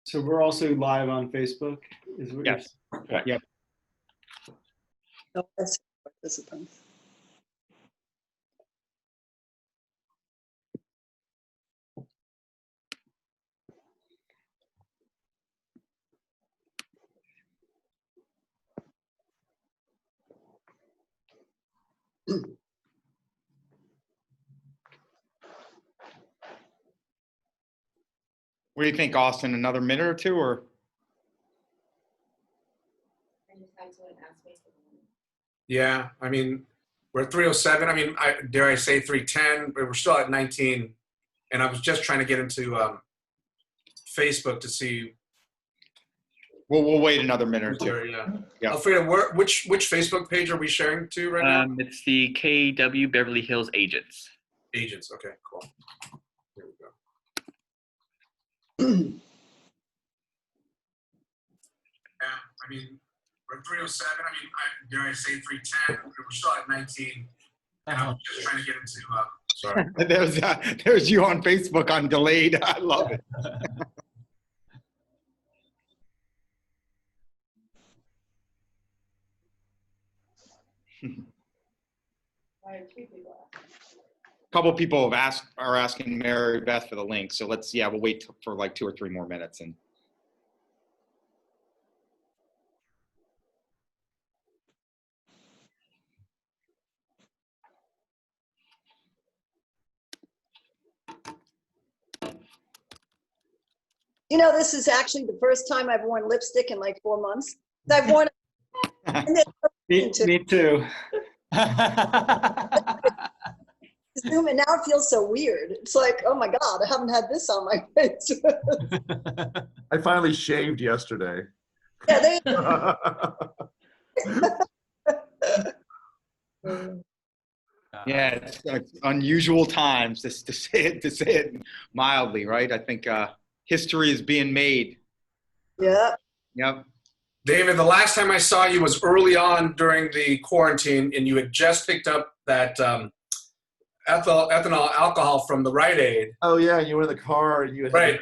So we're also live on Facebook, is what Yes. you're... Yep. No, that's participants. What do you think, Austin? Another minute or two, or? Yeah, I mean, we're at 307. I mean, dare I say 310, but we're still at 19. And I was just trying to get into Facebook to see. We'll wait another minute or two. Yeah. Yeah. Alfredo, which Facebook page are we sharing to right now? It's the KW Beverly Hills Agents. Agents. Okay, cool. Here we go. Yeah, I mean, we're at 307. I mean, dare I say 310? We're still at 19. And I was just trying to get into. Sorry. There's you on Facebook on delayed. I love it. A couple people are asking Mary Beth for the link, so we'll wait for like 2 or 3 more minutes and. You know, this is actually the first time I've worn lipstick in like 4 months. I've worn Me too. Zoom, and now it feels so weird. It's like, oh my God, I haven't had this on my face. I finally shaved yesterday. Yeah, Yeah, it's unusual times, to say it mildly, right? I think history is being made. yeah. Yep. David, the last time I saw you was early on during the quarantine, and you had just picked up that ethanol alcohol from the Rite Aid. Oh yeah, you were in the car and you had Right.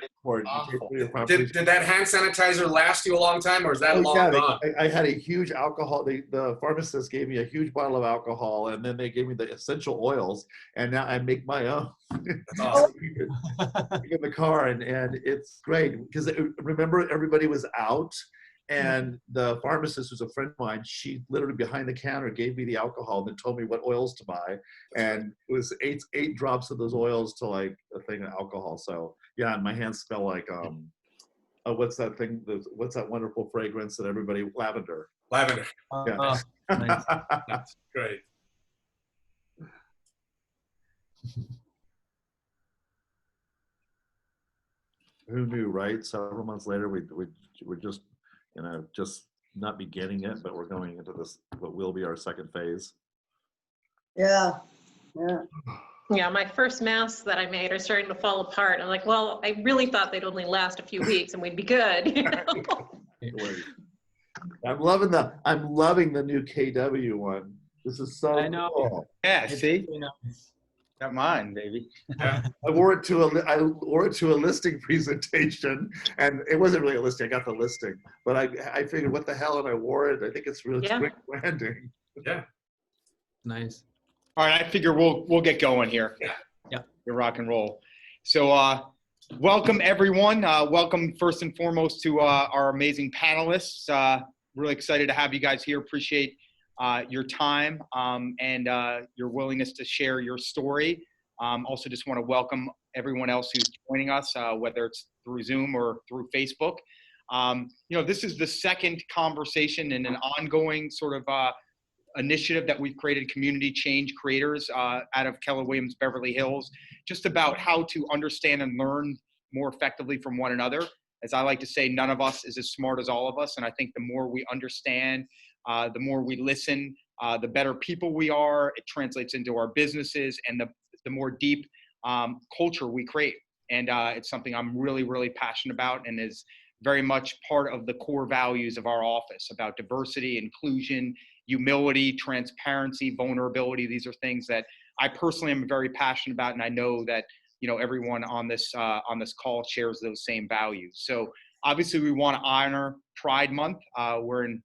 Did that hand sanitizer last you a long time, or is that long gone? I had a huge alcohol. The pharmacist gave me a huge bottle of alcohol, and then they gave me the essential oils, and now I make my own. That's awesome. In the car, and it's great because remember everybody was out. And the pharmacist, who's a friend of mine, she literally behind the counter gave me the alcohol and then told me what oils to buy. And it was eight drops of those oils to like a thing of alcohol. So yeah, and my hands smell like what's that thing? What's that wonderful fragrance that everybody lavender? Lavender. Yeah. Nice. That's great. Who knew, right? Several months later, we're just just not beginning it, but we're going into this what will be our second phase. Yeah, yeah. Yeah, my first masks that I made are starting to fall apart. I'm like, well, I really thought they'd only last a few weeks and we'd be good. You know? I'm loving the new KW one. This is so cool. Yeah, see? Got mine, baby. Yeah. I wore it to a listing presentation, and it wasn't really a listing. I got the listing, but I figured, what the hell, and I wore it. I think it's really great branding. Yeah. Nice. All right, I figure we'll get going here. Yeah. Your rock and roll. So welcome everyone. Welcome first and foremost to our amazing panelists. Really excited to have you guys here. Appreciate your time and your willingness to share your story. Also just want to welcome everyone else who's joining us, whether it's through Zoom or through Facebook. This is the second conversation in an ongoing sort of initiative that we've created, Community Change Creators, out of Keller Williams Beverly Hills, just about how to understand and learn more effectively from one another. As I like to say, none of us is as smart as all of us. And I think the more we understand, the more we listen, the better people we are. It translates into our businesses, and the more deep culture we create. And it's something I'm really, really passionate about, and is very much part of the core values of our office, about diversity, inclusion, humility, transparency, vulnerability. These are things that I personally am very passionate about, and I know that everyone on this call shares those same values. So obviously we want to honor Pride Month. We're in,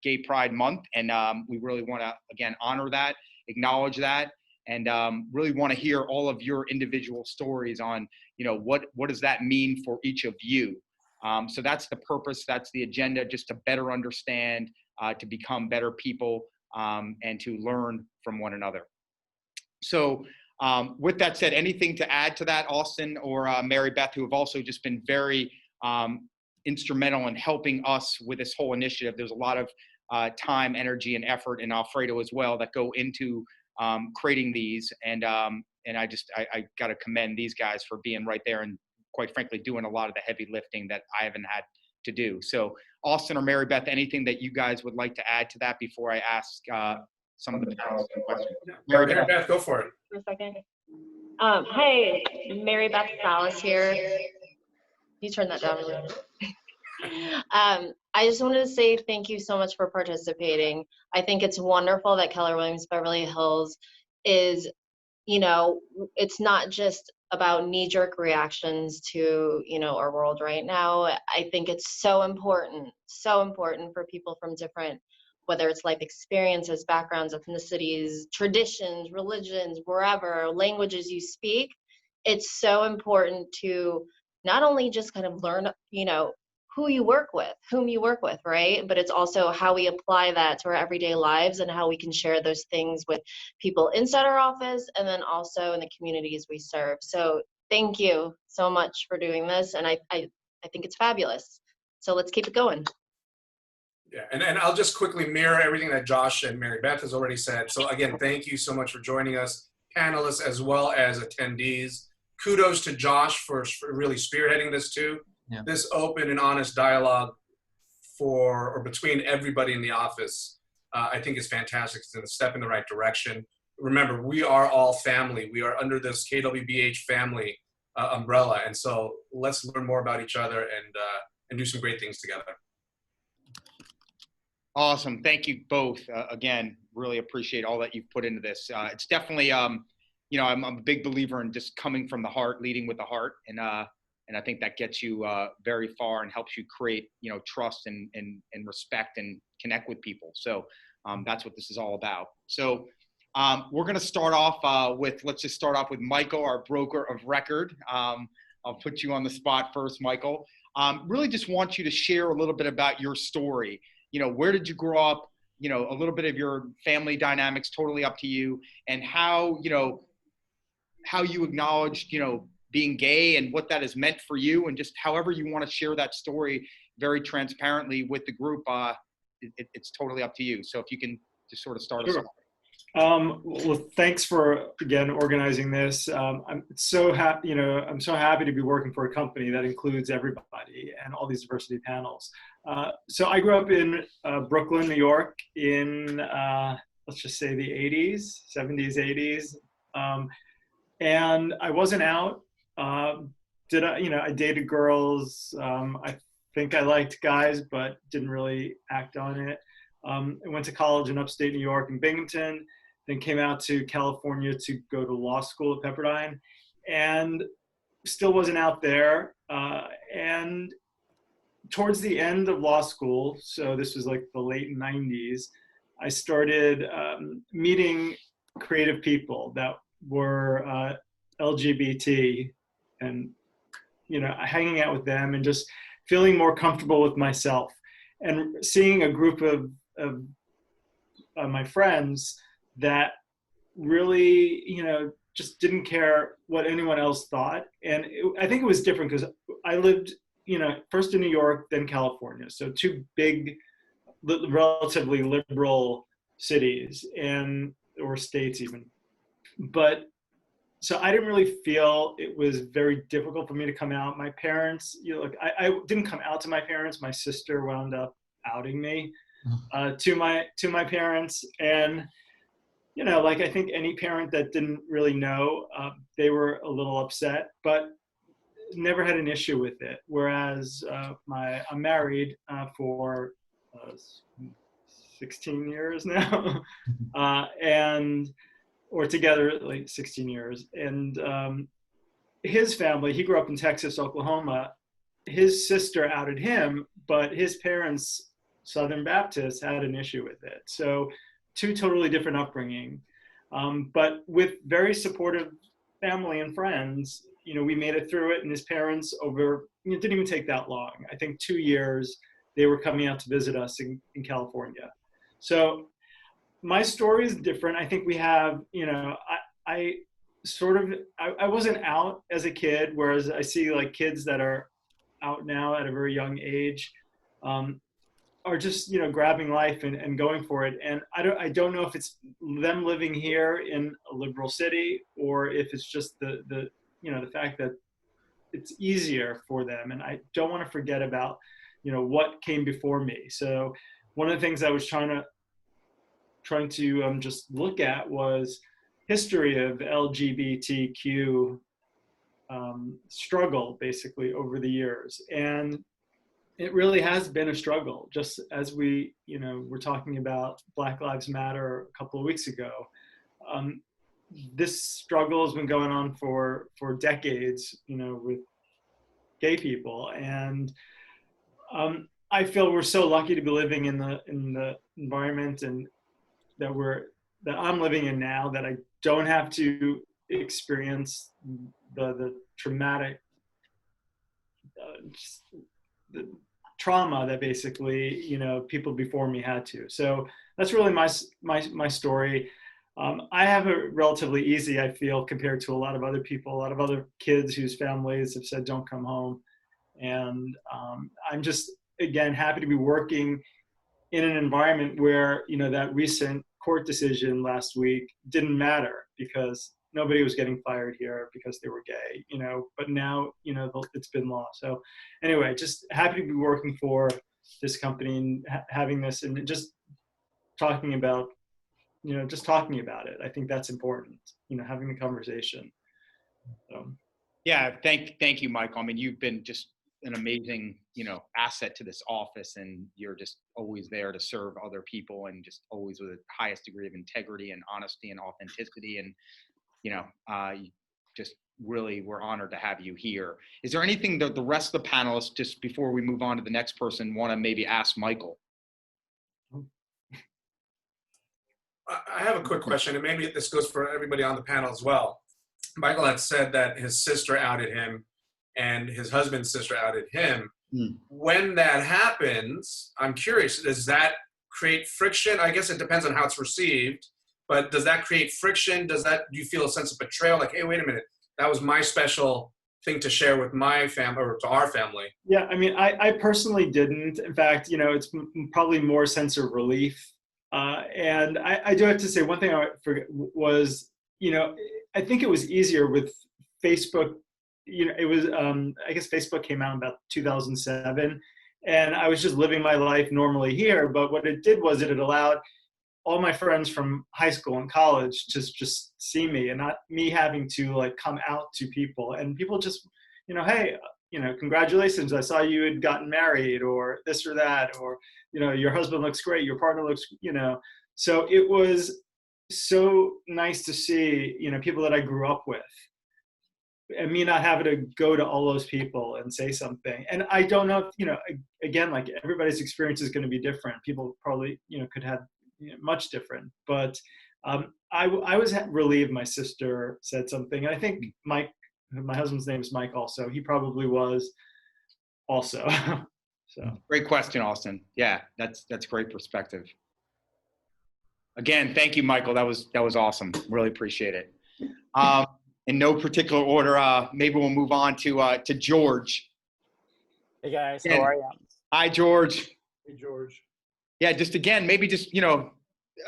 Gay Pride Month, and we really want to, again, honor that, acknowledge that, and really want to hear all of your individual stories on, what does that mean for each of you. So that's the purpose, that's the agenda, just to better understand, to become better people, and to learn from one another. So with that said, anything to add to that, Austin or Mary Beth, who have also just been very instrumental in helping us with this whole initiative. There's a lot of time, energy, and effort, and Alfredo as well, that go into creating these. And I got to commend these guys for being right there and, quite frankly, doing a lot of the heavy lifting that I haven't had to do. So Austin or Mary Beth, anything that you guys would like to add to that before I ask some of the panelists questions? Mary Beth, go for it. For a second. Hi, Mary Beth Salas here. You turn that down a little bit. I just wanted to say thank you so much for participating. I think it's wonderful that Keller Williams Beverly Hills is, it's not just about knee-jerk reactions to, our world right now. I think it's so important for people from different, whether it's life experiences, backgrounds, ethnicities, traditions, religions, wherever, languages you speak. It's so important to not only just kind of learn, who you work with, whom you work with, right? But it's also how we apply that to our everyday lives and how we can share those things with people inside our office and then also in the communities we serve. So thank you so much for doing this. And I think it's fabulous. So let's keep it going. Yeah, and I'll just quickly mirror everything that Josh and Mary Beth has already said. So again, thank you so much for joining us, panelists as well as attendees. Kudos to Josh for really spearheading this too. Yeah. This open and honest dialogue between everybody in the office, I think is fantastic. It's a step in the right direction. Remember, we are all family. We are under this KWBH family umbrella, and so let's learn more about each other and do some great things together. Awesome. Thank you both. Again, really appreciate all that you've put into this. It's definitely, I'm a big believer in just coming from the heart, leading with the heart. And I think that gets you very far and helps you create, trust and respect and connect with people. So that's what this is all about. So we're going to start off let's just start off with Michael, our broker of record. I'll put you on the spot first, Michael. Really just want you to share a little bit about your story. Where did you grow up? A little bit of your family dynamics, totally up to you, and how you acknowledged, being gay and what that has meant for you, and just however you want to share that story very transparently with the group. It's totally up to you. So if you can just sort of start us off. Well, thanks for, again, organizing this. I'm so happy, I'm so happy to be working for a company that includes everybody and all these diversity panels. So I grew up in Brooklyn, New York in, let's just say the 80s, 70s, 80s. And I wasn't out. I dated girls. I think I liked guys, but didn't really act on it. I went to college in upstate New York in Binghamton, then came out to California to go to law school at Pepperdine, and still wasn't out there. And towards the end of law school, so this was like the late 90s, I started meeting creative people that were LGBT, and hanging out with them and just feeling more comfortable with myself, and seeing a group of my friends that really just didn't care what anyone else thought. And I think it was different because I lived first in New York, then California, so two big relatively liberal cities or states even. But so I didn't really feel it was very difficult for me to come out. My parents, I didn't come out to my parents. My sister wound up outing me to my parents. And, I think any parent that didn't really know, they were a little upset, but never had an issue with it. Whereas I'm married for 16 years now, or together like 16 years. And his family, he grew up in Texas, Oklahoma, his sister outed him, but his parents, Southern Baptists, had an issue with it. So two totally different upbringing, but with very supportive family and friends, we made it through it. And his parents it didn't even take that long. I think 2 years, they were coming out to visit us in California. So my story is different. I think we have, I wasn't out as a kid, whereas I see like kids that are out now at a very young age, are just, grabbing life and going for it. And I don't know if it's them living here in a liberal city, or if it's just the fact that it's easier for them. And I don't want to forget about, what came before me. So one of the things I was trying to just look at was history of LGBTQ struggle, basically, over the years. And it really has been a struggle, just as we, were talking about Black Lives Matter a couple of weeks ago. This struggle has been going on for decades, with gay people. And I feel we're so lucky to be living in the environment and that I'm living in now, that I don't have to experience the traumatic the trauma that basically, people before me had to. So that's really my story. I have it relatively easy, I feel, compared to a lot of other people, a lot of other kids whose families have said, don't come home. And I'm just, again, happy to be working in an environment where, that recent court decision last week didn't matter, because nobody was getting fired here because they were gay, but now, it's been law. So anyway, just happy to be working for this company and having this, and just talking about, talking about it. I think that's important, having the conversation. So. Yeah, thank you, Michael. I mean, you've been just an amazing, asset to this office, and you're just always there to serve other people, and just always with the highest degree of integrity and honesty and authenticity. And, just really, we're honored to have you here. Is there anything that the rest of the panelists, just before we move on to the next person, want to maybe ask Michael? I have a quick question, and maybe this goes for everybody on the panel as well. Michael had said that his sister outed him and his husband's sister outed him. When that happens, I'm curious, does that create friction? I guess it depends on how it's received, but does that create friction? Do you feel a sense of betrayal? Like, hey, wait a minute, that was my special thing to share with my family, or to our family. Yeah, I mean, I personally didn't. In fact, it's probably more sense of relief. And I do have to say, one thing I forget was, I think it was easier with Facebook. It was, I guess Facebook came out in about 2007, and I was just living my life normally here. But what it did was it allowed all my friends from high school and college to just see me, and not me having to like come out to people. And people just, hey, congratulations, I saw you had gotten married, or this or that, or, your husband looks great, your partner looks, so it was so nice to see, people that I grew up with, and me not having to go to all those people and say something. And I don't know if, again, like, everybody's experience is going to be different. People probably, could have much different, but I was relieved my sister said something. And I think Mike, my husband's name is Mike also, he probably was also. So Great question, Austin. Yeah, that's great perspective. Again, thank you, Michael. That was awesome. Really appreciate it. In no particular order, maybe we'll move on to George. Hey guys, how are you? Hi, George. Hey, George. Yeah, just again, maybe just,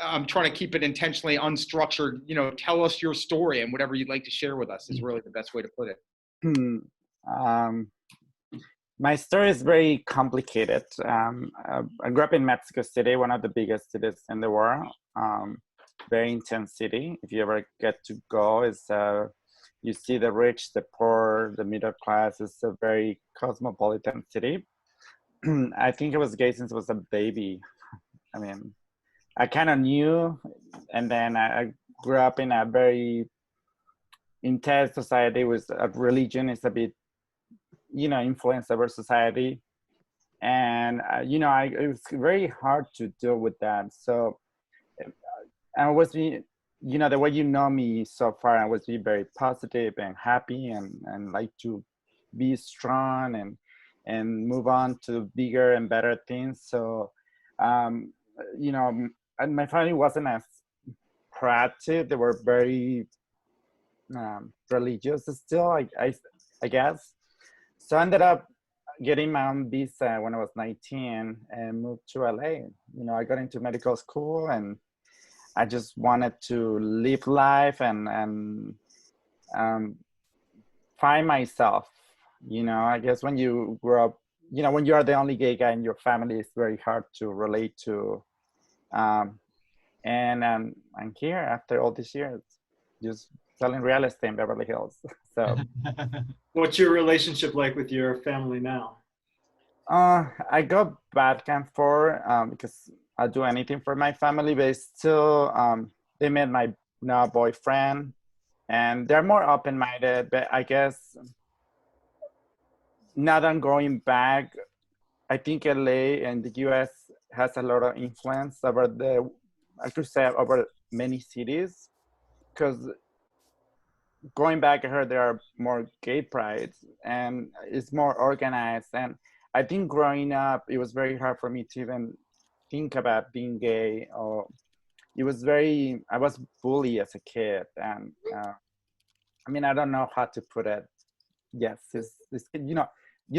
I'm trying to keep it intentionally unstructured. Tell us your story, and whatever you'd like to share with us is really the best way to put it. My story is very complicated. I grew up in Mexico City, one of the biggest cities in the world. Very intense city. If you ever get to go, you see the rich, the poor, the middle class. It's a very cosmopolitan city. I think I was gay since I was a baby. I mean, I kind of knew, and then I grew up in a very intense society with religion is a bit influence over society. And, it was very hard to deal with that. So I was being, the way you know me so far, I was being very positive and happy and like to be strong and move on to bigger and better things. So, and my family wasn't as proactive. They were very religious still, I guess. So I ended up getting my own visa when I was 19 and moved to LA. I got into medical school and I just wanted to live life and find myself. I guess when you grow up, when you are the only gay guy in your family, it's very hard to relate to. And I'm here after all these years, just selling real estate in Beverly Hills. So, What's your relationship like with your family now? I go back and forth because I'll do anything for my family, but it's still, they met my now boyfriend, and they're more open-minded. But I guess now that I'm going back, I think LA and the US has a lot of influence over I could say over many cities, because going back, I heard there are more gay prides and it's more organized. And I think growing up, it was very hard for me to even think about being gay. Or I was bullied as a kid. And I don't know how to put it. Yes, you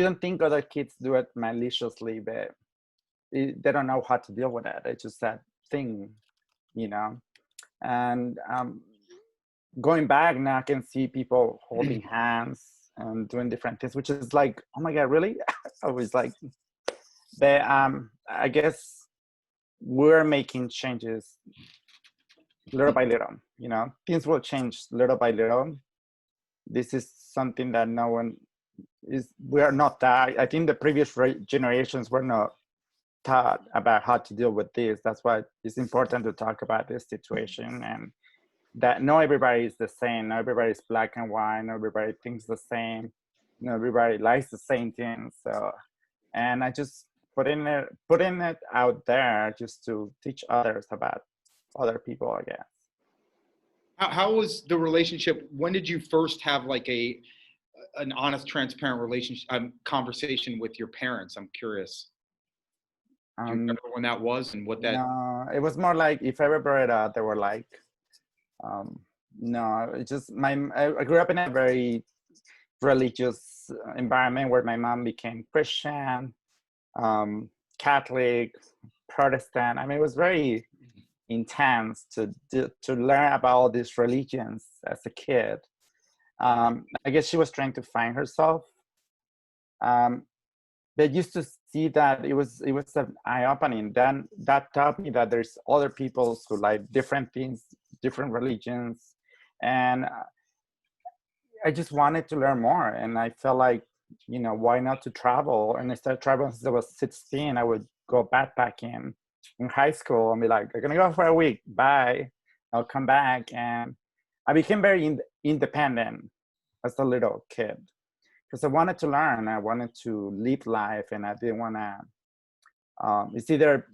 don't think other kids do it maliciously, but they don't know how to deal with it. It's just that thing, and going back now, I can see people holding hands and doing different things, which is like, oh my God, really? I was like, I guess we're making changes little by little, things will change little by little. This is something that no one we are not that. I think the previous generations were not taught about how to deal with this. That's why it's important to talk about this situation, and that not everybody is the same. Not everybody is black and white. Not everybody thinks the same. Not everybody likes the same things. So, and I just putting it out there just to teach others about other people, I guess. How was the relationship? When did you first have like an honest, transparent relationship, conversation with your parents? I'm curious. Do you remember when that was and what that? No, it was more like if I ever brought it up, they were like, no, it's just I grew up in a very religious environment where my mom became Christian, Catholic, Protestant. It was very intense to learn about all these religions as a kid. I guess she was trying to find herself. But used to see that it was an eye-opening. Then that taught me that there's other people who like different things, different religions, and I just wanted to learn more. And I felt like, why not to travel? And I started traveling since I was 16. I would go backpacking in high school and be like, I'm gonna go for a week. Bye. I'll come back. And I became very independent as a little kid because I wanted to learn. I wanted to live life, and I didn't want to. It's either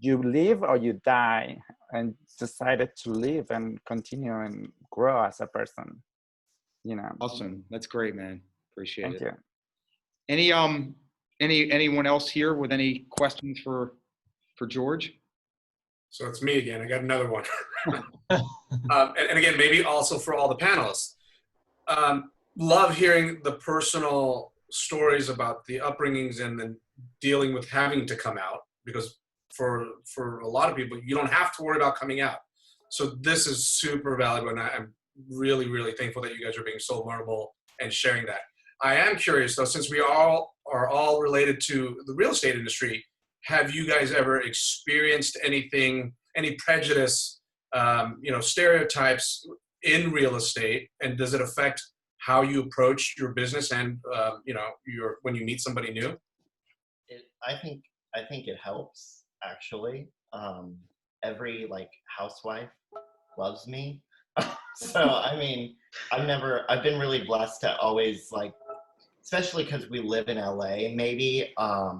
you live or you die, and decided to live and continue and grow as a person. Awesome. That's great, man. Appreciate it. Thank you. Anyone else here with any questions for George? So it's me again. I got another one. And again, maybe also for all the panelists. Love hearing the personal stories about the upbringings and then dealing with having to come out, because for a lot of people, you don't have to worry about coming out. So this is super valuable, and I'm really, really thankful that you guys are being so vulnerable and sharing that. I am curious though, since we are all related to the real estate industry, have you guys ever experienced any prejudice, stereotypes in real estate, and does it affect how you approach your business and when you meet somebody new? I think it helps actually. Every housewife loves me. So, I mean, I've been really blessed to always like, especially because we live in LA, maybe, I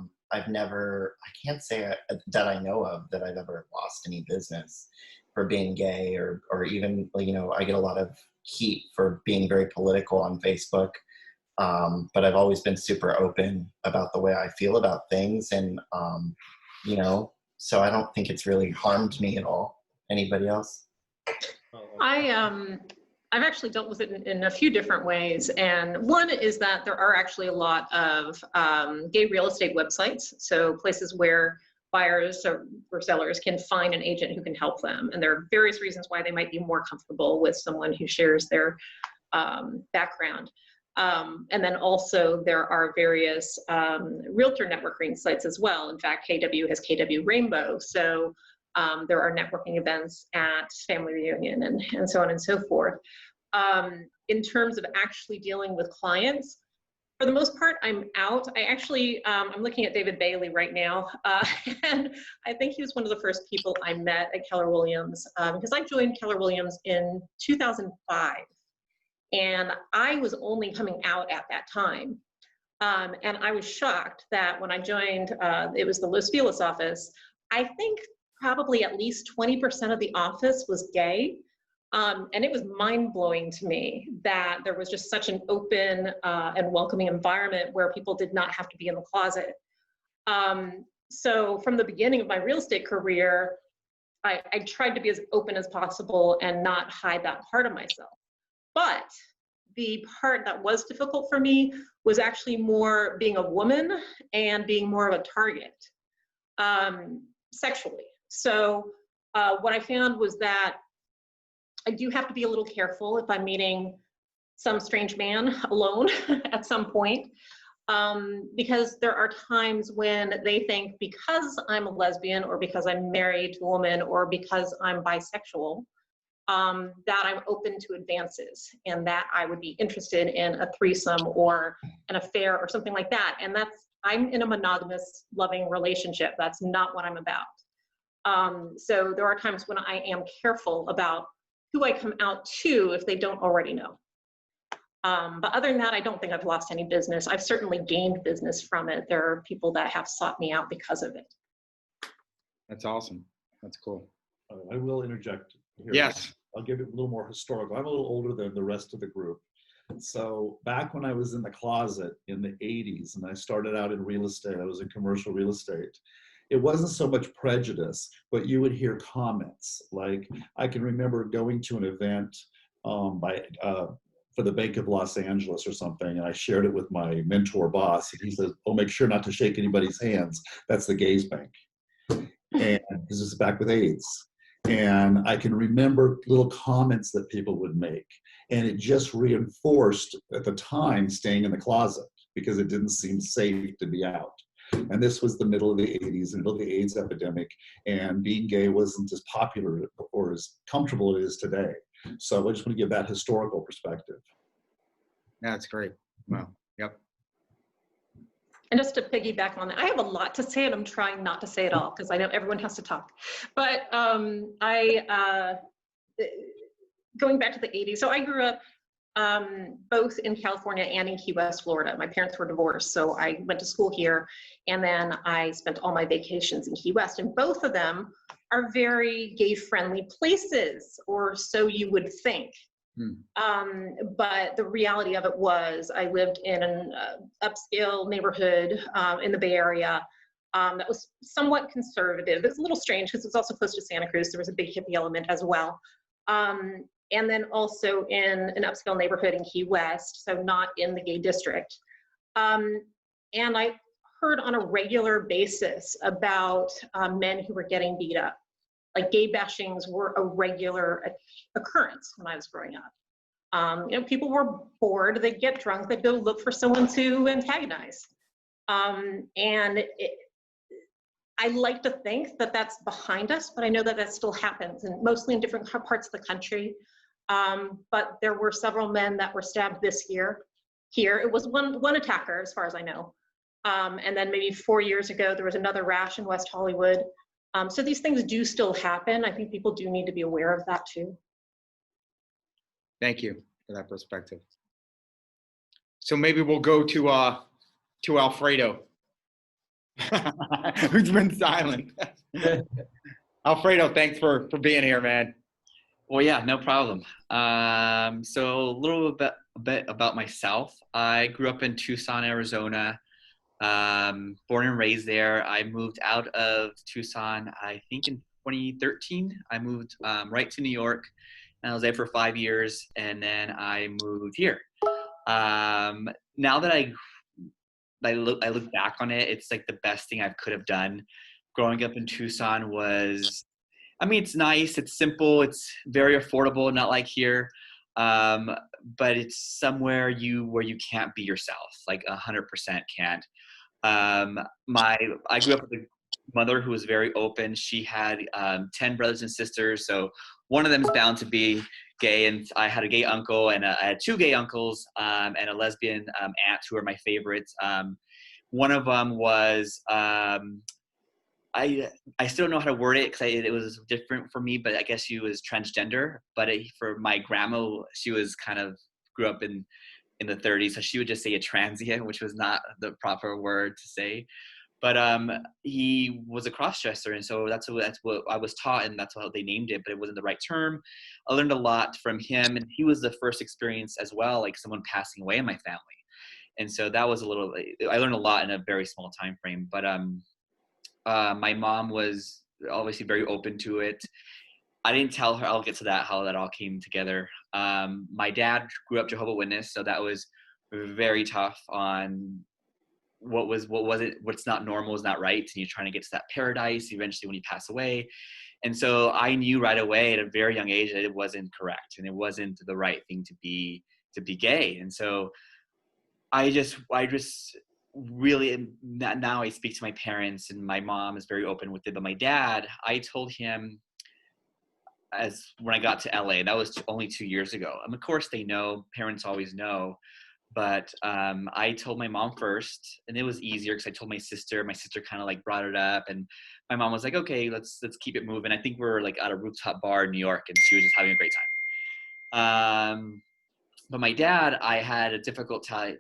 can't say that I know of that I've ever lost any business for being gay or even, you know, I get a lot of heat for being very political on Facebook. But I've always been super open about the way I feel about things. And, you know, so I don't think it's really harmed me at all. Anybody else? I've actually dealt with it in a few different ways. And one is that there are actually a lot of gay real estate websites. So places where buyers or sellers can find an agent who can help them. And there are various reasons why they might be more comfortable with someone who shares their background. And then also there are various realtor networking sites as well. In fact, KW has KW Rainbow. So there are networking events at family reunion and so on and so forth. In terms of actually dealing with clients, for the most part, I'm out. I actually, I'm looking at David Bailey right now, and I think he was one of the first people I met at Keller Williams, because I joined Keller Williams in 2005, and I was only coming out at that time. And I was shocked that when I joined, it was the Los Feliz office, I think probably at least 20% of the office was gay. And it was mind-blowing to me that there was just such an open and welcoming environment where people did not have to be in the closet. So from the beginning of my real estate career, I tried to be as open as possible and not hide that part of myself. But the part that was difficult for me was actually more being a woman and being more of a target sexually. So what I found was that I do have to be a little careful if I'm meeting some strange man alone at some point, because there are times when they think because I'm a lesbian or because I'm married to a woman or because I'm bisexual, that I'm open to advances and that I would be interested in a threesome or an affair or something like that. And I'm in a monogamous, loving relationship. That's not what I'm about. So there are times when I am careful about who I come out to if they don't already know. But other than that, I don't think I've lost any business. I've certainly gained business from it. There are people that have sought me out because of it. That's awesome. That's cool. I will interject here. Yes. I'll give it a little more historical. I'm a little older than the rest of the group. So back when I was in the closet in the 80s and I started out in real estate, I was in commercial real estate. It wasn't so much prejudice, but you would hear comments. Like I can remember going to an event for the Bank of Los Angeles or something, and I shared it with my mentor boss, and he says, "Oh, make sure not to shake anybody's hands. That's the gays' bank." And this is back with AIDS. And I can remember little comments that people would make. And it just reinforced, at the time, staying in the closet because it didn't seem safe to be out. And this was the middle of the 80s, the middle of the AIDS epidemic, and being gay wasn't as popular or as comfortable as it is today. So I just want to give that historical perspective. That's great. Wow. Yep. And just to piggyback on that, I have a lot to say and I'm trying not to say it all because I know everyone has to talk. But going back to the 80s, so I grew up both in California and in Key West, Florida. My parents were divorced, so I went to school here, and then I spent all my vacations in Key West, and both of them are very gay-friendly places, or so you would think. But the reality of it was I lived in an upscale neighborhood in the Bay Area that was somewhat conservative. It was a little strange because it was also close to Santa Cruz. There was a big hippie element as well. And then also in an upscale neighborhood in Key West, so not in the gay district. And I heard on a regular basis about men who were getting beat up. Like gay bashings were a regular occurrence when I was growing up. You know, people were bored, they'd get drunk, they'd go look for someone to antagonize. And I like to think that that's behind us, but I know that that still happens, and mostly in different parts of the country. But there were several men that were stabbed this year. Here, it was one attacker, as far as I know. And then maybe 4 years ago, there was another rash in West Hollywood. So these things do still happen. I think people do need to be aware of that too. Thank you for that perspective. So maybe we'll go to Alfredo, who's been silent. Alfredo, thanks for being here, man. Well, yeah, no problem. So a little bit about myself. I grew up in Tucson, Arizona. Born and raised there. I moved out of Tucson, I think in 2013. I moved right to New York, and I was there for 5 years, and then I moved here. Now that I look back on it, it's like the best thing I could have done. Growing up in Tucson was, I mean, it's nice, it's simple, it's very affordable, not like here. But it's somewhere where you can't be yourself, like 100% can't. I grew up with a mother who was very open. She had 10 brothers and sisters, so one of them is bound to be gay, and I had a gay uncle, and I had 2 gay uncles, and a lesbian aunt who are my favorites. One of them was I still don't know how to word it because it was different for me, but I guess she was transgender. But for my grandma, she was kind of grew up in the 30s, so she would just say a transient, which was not the proper word to say. But he was a cross-dresser, and so that's what I was taught, and that's how they named it, but it wasn't the right term. I learned a lot from him, and he was the first experience as well, like someone passing away in my family. And so that was I learned a lot in a very small time frame. But my mom was obviously very open to it. I didn't tell her, I'll get to that, how that all came together. My dad grew up Jehovah's Witness, so that was very tough on what's not normal is not right, and you're trying to get to that paradise eventually when you pass away. And so I knew right away at a very young age that it wasn't correct and it wasn't the right thing to be gay. And so I just really, now I speak to my parents, and my mom is very open with it, but my dad, I told him when I got to LA, that was only 2 years ago. Of course they know, parents always know, but I told my mom first, and it was easier because I told my sister kind of like brought it up, and my mom was like, okay, let's keep it moving. I think we were like at a rooftop bar in New York, and she was just having a great time. But my dad, I had a difficult time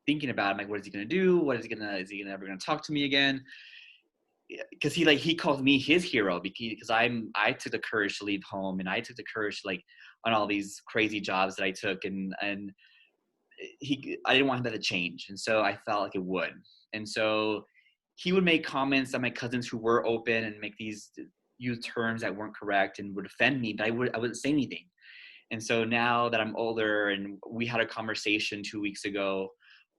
thinking about him, like, what is he gonna do? Is he ever gonna talk to me again? Because he calls me his hero because I took the courage to leave home, and I took the courage to, like, on all these crazy jobs that I took, and I didn't want him to change, and so I felt like it would. And so he would make comments on my cousins who were open and use terms that weren't correct and would offend me, but I wouldn't say anything. And so now that I'm older, and we had a conversation 2 weeks ago,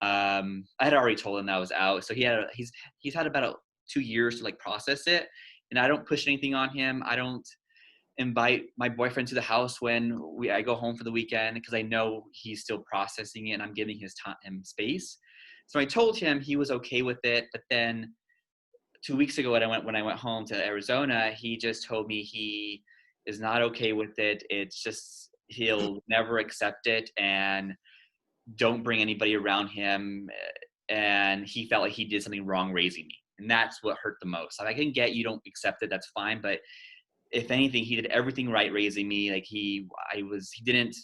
I had already told him that I was out. So he's had about 2 years to, like, process it. And I don't push anything on him. I don't invite my boyfriend to the house when I go home for the weekend, because I know he's still processing it and I'm giving his time space. So I told him, he was okay with it. But then 2 weeks ago when I went home to Arizona, he just told me he is not okay with it. It's just, he'll never accept it, and don't bring anybody around him. And he felt like he did something wrong raising me. And that's what hurt the most. Like, I can get you don't accept it, that's fine. But if anything, he did everything right raising me. Like, he didn't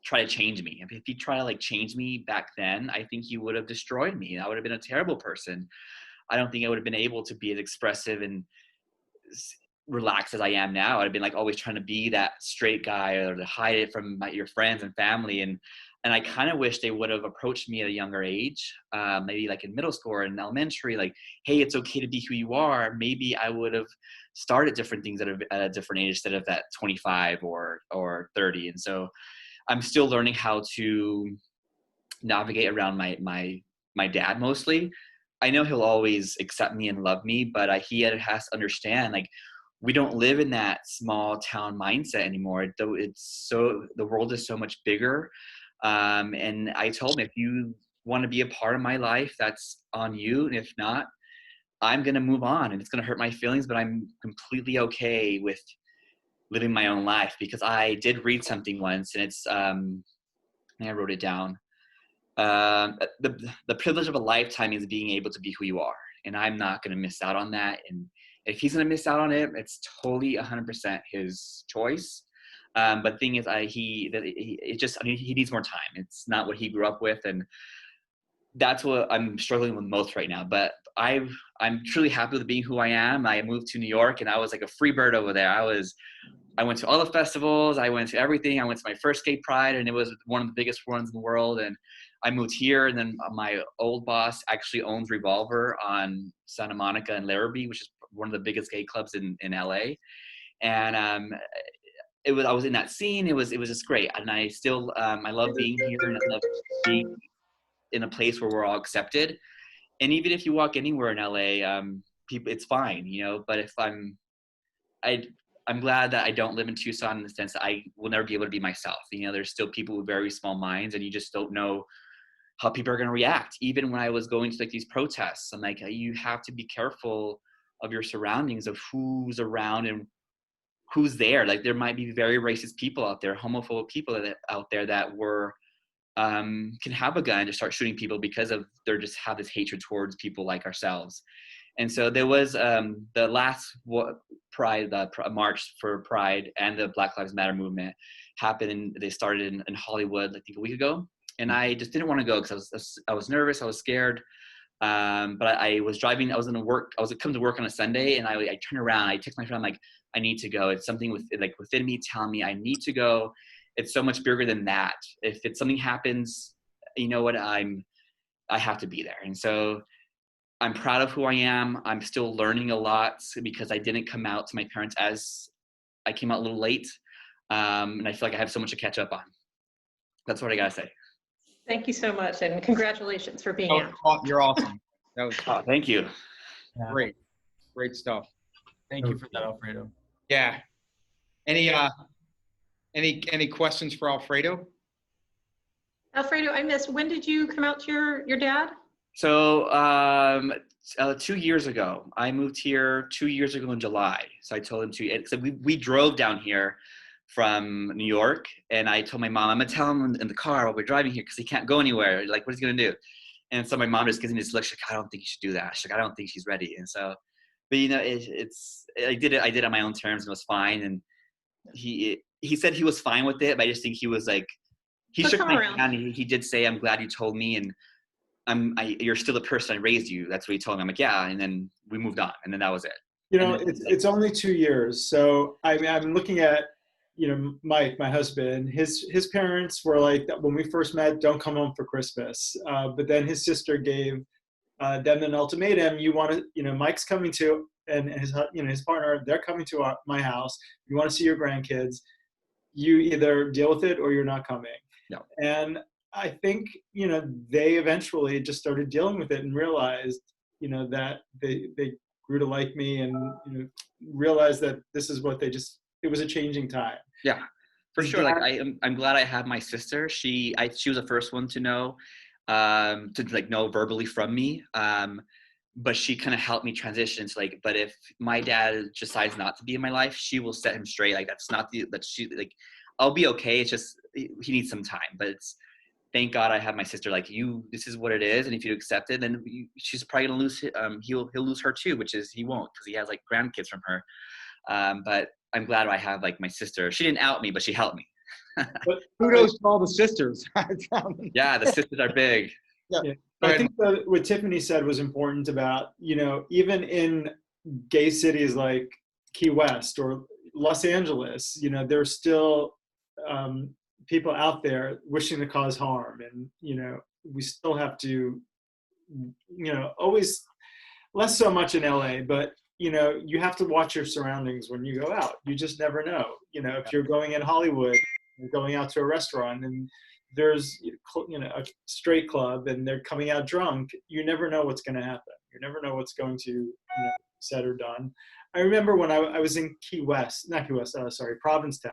try to change me. If he tried to, like, change me back then, I think he would have destroyed me. I would have been a terrible person. I don't think I would have been able to be as expressive and relaxed as I am now. I'd have been, like, always trying to be that straight guy, or to hide it from your friends and family. And I kind of wish they would have approached me at a younger age, maybe like in middle school or in elementary, like, hey, it's okay to be who you are. Maybe I would have started different things at a different age instead of that 25 or 30. And so I'm still learning how to navigate around my dad mostly. I know he'll always accept me and love me, but he has to understand, like, we don't live in that small town mindset anymore. The world is so much bigger. And I told him, if you want to be a part of my life, that's on you. And if not, I'm going to move on, and it's going to hurt my feelings, but I'm completely okay with living my own life. Because I did read something once, and it's, I wrote it down. The privilege of a lifetime is being able to be who you are. And I'm not going to miss out on that. And if he's going to miss out on it, it's totally 100% his choice. But thing is, he needs more time. It's not what he grew up with, and that's what I'm struggling with most right now. But I'm truly happy with being who I am. I moved to New York, and I was like a free bird over there. I went to all the festivals. I went to everything. I went to my first gay pride, and it was one of the biggest ones in the world. And I moved here, and then my old boss actually owns Revolver on Santa Monica and Larrabee, which is one of the biggest gay clubs in LA. And I was in that scene. It was just great, and I still I love being here, and I love being in a place where we're all accepted. And even if you walk anywhere in LA, people, it's fine, you know. But if I'm glad that I don't live in Tucson in the sense that I will never be able to be myself. You know, there's still people with very small minds, and you just don't know how people are going to react. Even when I was going to like these protests, I'm like, you have to be careful of your surroundings, of who's around and who's there. Like there might be very racist people out there, homophobic people out there that can have a gun and just start shooting people because of they just have this hatred towards people like ourselves. And so there was the last Pride, the March for Pride and the Black Lives Matter movement happened, and they started in Hollywood, I think a week ago. And I just didn't want to go because I was nervous, I was scared. But I was driving, I was coming to work on a Sunday, and I turned around, I text my friend, I'm like, I need to go. It's something within me telling me I need to go. It's so much bigger than that. If it's something happens, you know what, I have to be there. And so I'm proud of who I am. I'm still learning a lot because I didn't come out to my parents as I came out a little late. And I feel like I have so much to catch up on. That's what I gotta say. Thank you so much, and congratulations for being out. You're awesome. That was thank you. Great stuff. Thank you for that, Alfredo. Yeah. Any questions for Alfredo? Alfredo, I missed, when did you come out to your dad? So 2 years ago, I moved here 2 years ago in July. So I told him so we drove down here from New York, and I told my mom, I'm gonna tell him in the car while we're driving here because he can't go anywhere. Like, what is he gonna do? And so my mom just gives me this look. She's like, I don't think you should do that. She's like, I don't think she's ready. And so, but you know, I did it on my own terms, and it was fine. And he said he was fine with it, but I just think he was like, he shook my hand. He did say, I'm glad you told me, and you're still the person I raised you. That's what he told me. I'm like, yeah. And then we moved on, and then that was it. You know, it's only 2 years. So I mean, I'm looking at, you know, Mike, my husband, his parents were like, when we first met, don't come home for Christmas. But then his sister gave them an ultimatum. You want to, you know, Mike's coming to, and his partner, they're coming to my house. You want to see your grandkids. You either deal with it or you're not coming. No. And I think, you know, they eventually just started dealing with it and realized, you know, that they grew to like me, and, you know, realized that this is what it was a changing time. Yeah, for sure. Like I'm glad I had my sister. She was the first one to know, to like know verbally from me. But she kind of helped me transition to like, but if my dad decides not to be in my life, she will set him straight. Like I'll be okay. It's just, he needs some time, but thank God I have my sister. Like, this is what it is. And if you accept it, then she's probably gonna lose he'll lose her too, which is, he won't, because he has like grandkids from her. But I'm glad I have like my sister. She didn't out me, but she helped me. But kudos to all the sisters. Yeah, the sisters are big. Yeah. I think what Tiffany said was important about, you know, even in gay cities like Key West or Los Angeles, you know, there's still people out there wishing to cause harm. And, you know, we still have to, you know, always, less so much in LA, but, you know, you have to watch your surroundings when you go out. You just never know. You know, if you're going in Hollywood, you're going out to a restaurant and there's, you know, a straight club and they're coming out drunk, you never know what's going to happen. You never know what's going to, you know, said or done. I remember when I was in Provincetown,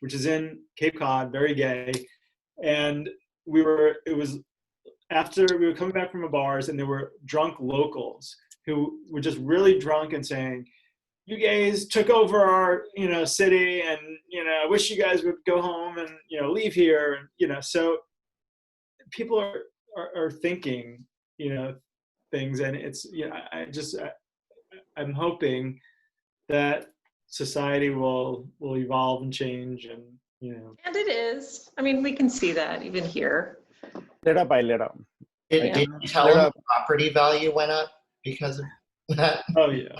which is in Cape Cod, very gay. And it was after we were coming back from the bars, and there were drunk locals who were just really drunk and saying, you gays took over our, you know, city, and, you know, I wish you guys would go home and, you know, leave here. And, you know, so people are thinking, you know, things, and it's, you know, I'm hoping that society will evolve and change, and And it is. I mean, we can see that even here. Little by little. Did you tell them the property value went up because of that? Oh yeah.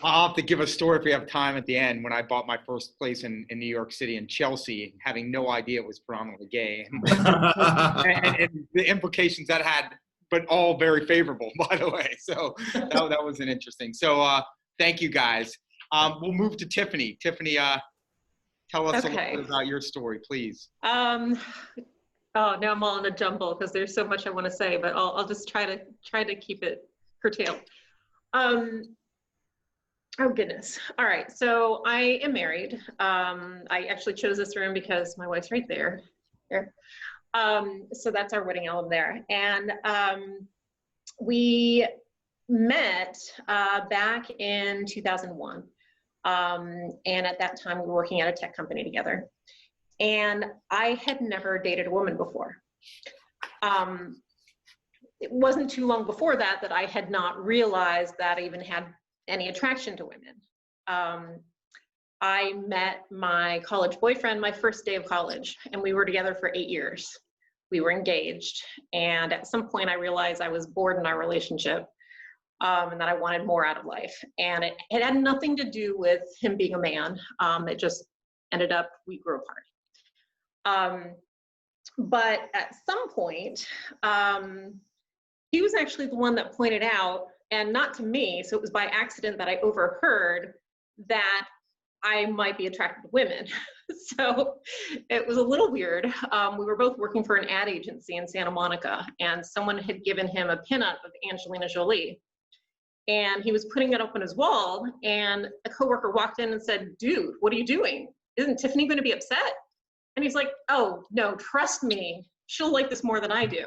I'll have to give a story if we have time at the end when I bought my first place in New York City in Chelsea, having no idea it was predominantly gay. and the implications that had, but all very favorable, by the way. So that was an interesting. So thank you guys. We'll move to Tiffany. Tiffany, tell us a little bit about your story, please. Oh, now I'm all in a jumble because there's so much I want to say, but I'll just try to keep it curtailed. Oh goodness. All right. So I am married. I actually chose this room because my wife's right there. So that's our wedding album there. And we met back in 2001. And at that time we were working at a tech company together. And I had never dated a woman before. It wasn't too long before that I had not realized that I even had any attraction to women. I met my college boyfriend my first day of college, and we were together for 8 years. We were engaged, and at some point I realized I was bored in our relationship, and that I wanted more out of life. And it had nothing to do with him being a man. It just ended up, we grew apart. But at some point, he was actually the one that pointed out, and not to me, so it was by accident that I overheard that I might be attracted to women. So it was a little weird. We were both working for an ad agency in Santa Monica, and someone had given him a pinup of Angelina Jolie. And he was putting it up on his wall, and a coworker walked in and said, "Dude, what are you doing? Isn't Tiffany going to be upset?" And he's like, "Oh, no, trust me. She'll like this more than I do."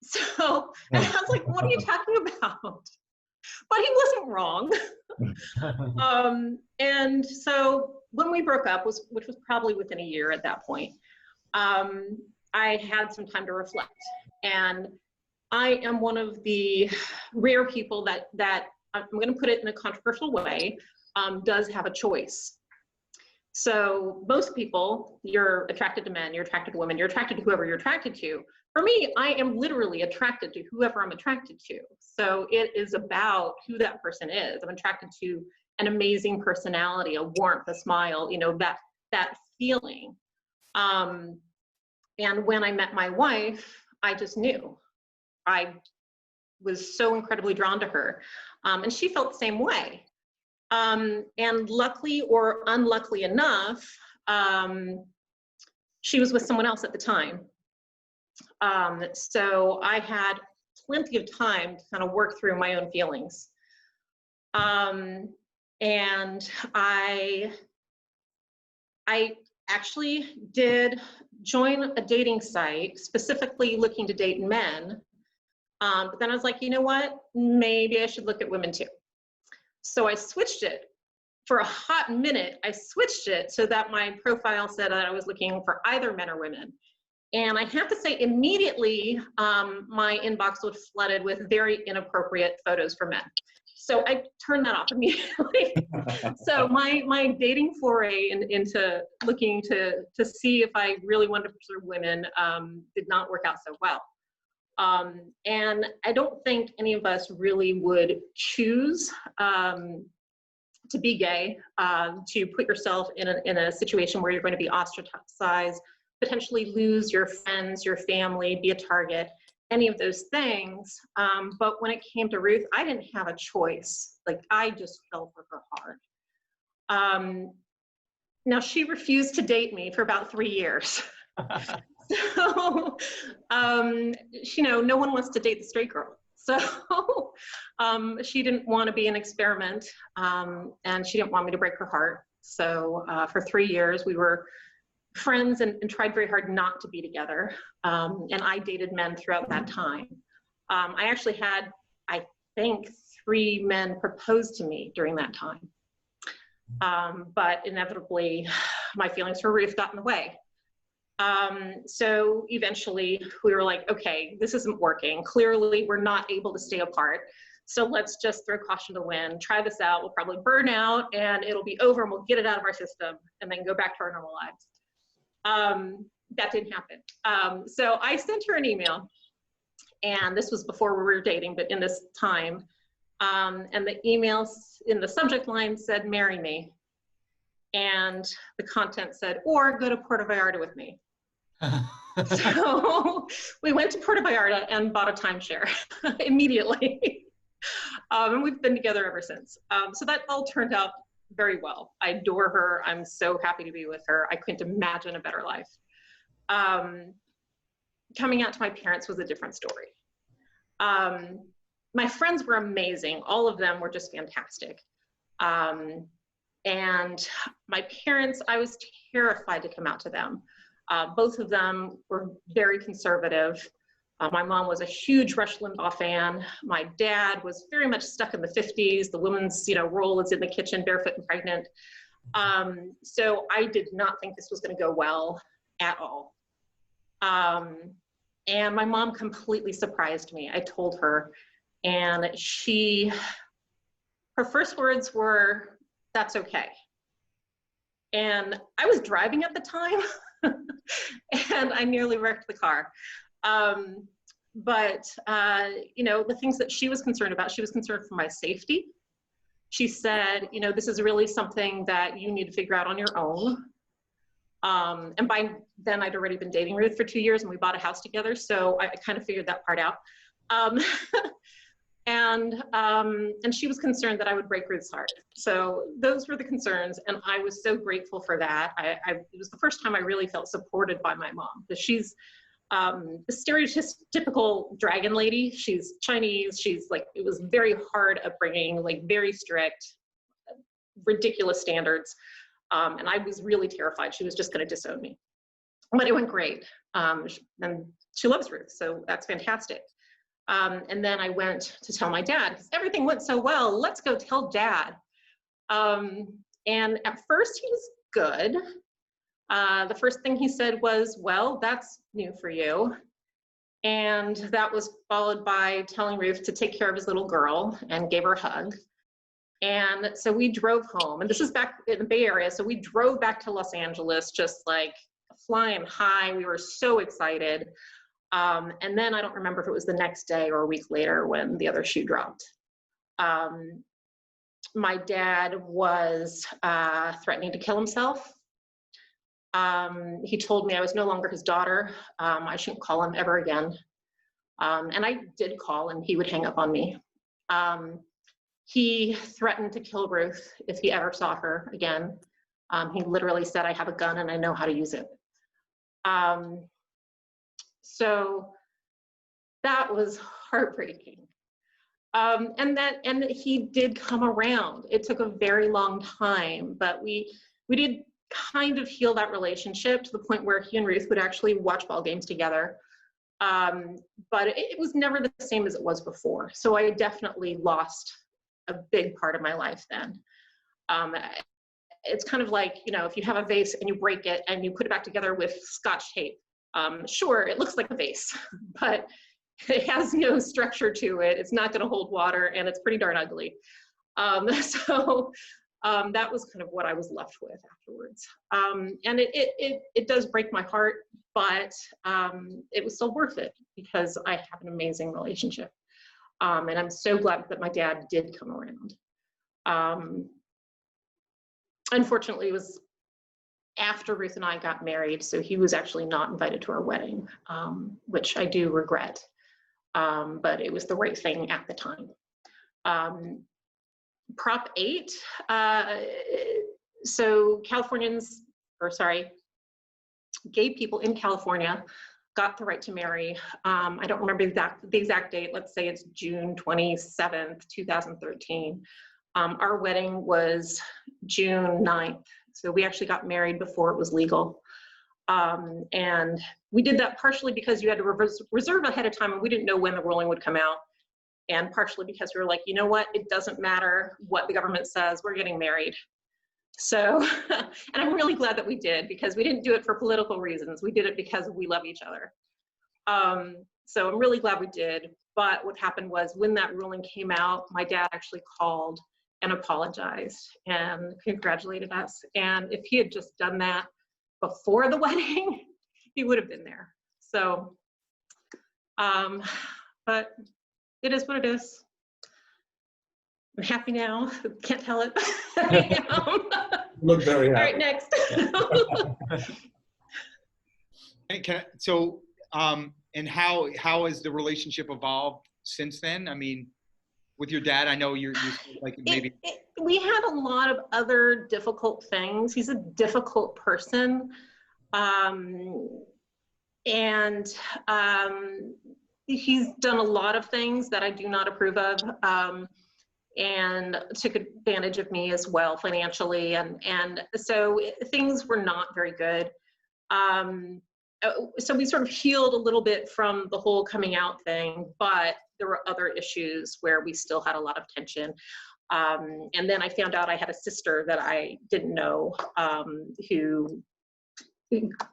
So and I was like, "What are you talking about?" But he wasn't wrong. And so when we broke up, which was probably within a year at that point, I had some time to reflect. And I am one of the rare people that I'm going to put it in a controversial way, does have a choice. So most people, you're attracted to men, you're attracted to women, you're attracted to whoever you're attracted to. For me, I am literally attracted to whoever I'm attracted to. So it is about who that person is. I'm attracted to an amazing personality, a warmth, a smile, that feeling. And when I met my wife, I just knew. I was so incredibly drawn to her. And she felt the same way. And luckily or unluckily enough, she was with someone else at the time. So I had plenty of time to kind of work through my own feelings. And I actually did join a dating site specifically looking to date men. But then I was like, you know what? Maybe I should look at women too. So I switched it. For a hot minute, I switched it so that my profile said that I was looking for either men or women. And I have to say, immediately, my inbox was flooded with very inappropriate photos for men. So I turned that off immediately. So my dating foray into looking to see if I really wanted to pursue women did not work out so well. And I don't think any of us really would choose to be gay, to put yourself in a situation where you're going to be ostracized, potentially lose your friends, your family, be a target, any of those things. But when it came to Ruth, I didn't have a choice. Like, I just fell for her hard. Now, she refused to date me for about 3 years. So, no one wants to date the straight girl. So she didn't want to be an experiment, and she didn't want me to break her heart. So for 3 years, we were friends and tried very hard not to be together. And I dated men throughout that time. I actually had, I think, 3 men propose to me during that time. But inevitably, my feelings for Ruth got in the way. So eventually we were like, okay, this isn't working. Clearly we're not able to stay apart. So let's just throw caution to the wind, try this out. We'll probably burn out and it'll be over and we'll get it out of our system and then go back to our normal lives. That didn't happen. So I sent her an email, and this was before we were dating, but in this time. And the email in the subject line said, "Marry me." And the content said, "Or go to Puerto Vallarta with me." So we went to Puerto Vallarta and bought a timeshare immediately. And we've been together ever since. So that all turned out very well. I adore her. I'm so happy to be with her. I couldn't imagine a better life. Coming out to my parents was a different story. My friends were amazing. All of them were just fantastic. And my parents, I was terrified to come out to them. Both of them were very conservative. My mom was a huge Rush Limbaugh fan. My dad was very much stuck in the 50s. The woman's, role is in the kitchen, barefoot and pregnant. So I did not think this was going to go well at all. And my mom completely surprised me. I told her, and her first words were, "That's okay." And I was driving at the time, and I nearly wrecked the car. But the things that she was concerned about, she was concerned for my safety. She said, this is really something that you need to figure out on your own. And by then I'd already been dating Ruth for 2 years and we bought a house together. So I kind of figured that part out. And she was concerned that I would break Ruth's heart. So those were the concerns. And I was so grateful for that. It was the first time I really felt supported by my mom, because she's the stereotypical dragon lady. She's Chinese. It was very hard upbringing, very strict, ridiculous standards. And I was really terrified she was just going to disown me. But it went great. And she loves Ruth, so that's fantastic. And then I went to tell my dad, because everything went so well. Let's go tell Dad. And at first he was good. The first thing he said was, "Well, that's new for you." And that was followed by telling Ruth to take care of his little girl and gave her a hug. And so we drove home, and this is back in the Bay Area. So we drove back to Los Angeles, just flying high. We were so excited. And then I don't remember if it was the next day or a week later when the other shoe dropped. My dad was threatening to kill himself. He told me I was no longer his daughter. I shouldn't call him ever again. And I did call, and he would hang up on me. He threatened to kill Ruth if he ever saw her again. He literally said, "I have a gun and I know how to use it." So that was heartbreaking. And he did come around. It took a very long time, but we did kind of heal that relationship to the point where he and Ruth would actually watch ball games together. But it was never the same as it was before. So I definitely lost a big part of my life then. It's kind of like, if you have a vase and you break it and you put it back together with Scotch tape. Sure, it looks like a vase, but it has no structure to it. It's not going to hold water, and it's pretty darn ugly. So that was kind of what I was left with afterwards. And it does break my heart, but it was still worth it because I have an amazing relationship. And I'm so glad that my dad did come around. Unfortunately, it was after Ruth and I got married, so he was actually not invited to our wedding, which I do regret, but it was the right thing at the time. Prop 8, so gay people in California got the right to marry. I don't remember the exact date. Let's say it's June 27th, 2013. Our wedding was June 9th. So we actually got married before it was legal. And we did that partially because you had to reserve ahead of time, and we didn't know when the ruling would come out. And partially because we were like, you know what, it doesn't matter what the government says, we're getting married. So, and I'm really glad that we did, because we didn't do it for political reasons. We did it because we love each other. So I'm really glad we did. But what happened was when that ruling came out, my dad actually called and apologized and congratulated us. And if he had just done that before the wedding, he would have been there. So, but it is what it is. I'm happy now. Can't tell it. Look very happy. All right, next. And how has the relationship evolved since then? I mean, with your dad, I know you're like maybe. We had a lot of other difficult things. He's a difficult person. He's done a lot of things that I do not approve of, and took advantage of me as well financially. And so things were not very good. So we sort of healed a little bit from the whole coming out thing, but there were other issues where we still had a lot of tension. And then I found out I had a sister that I didn't know, who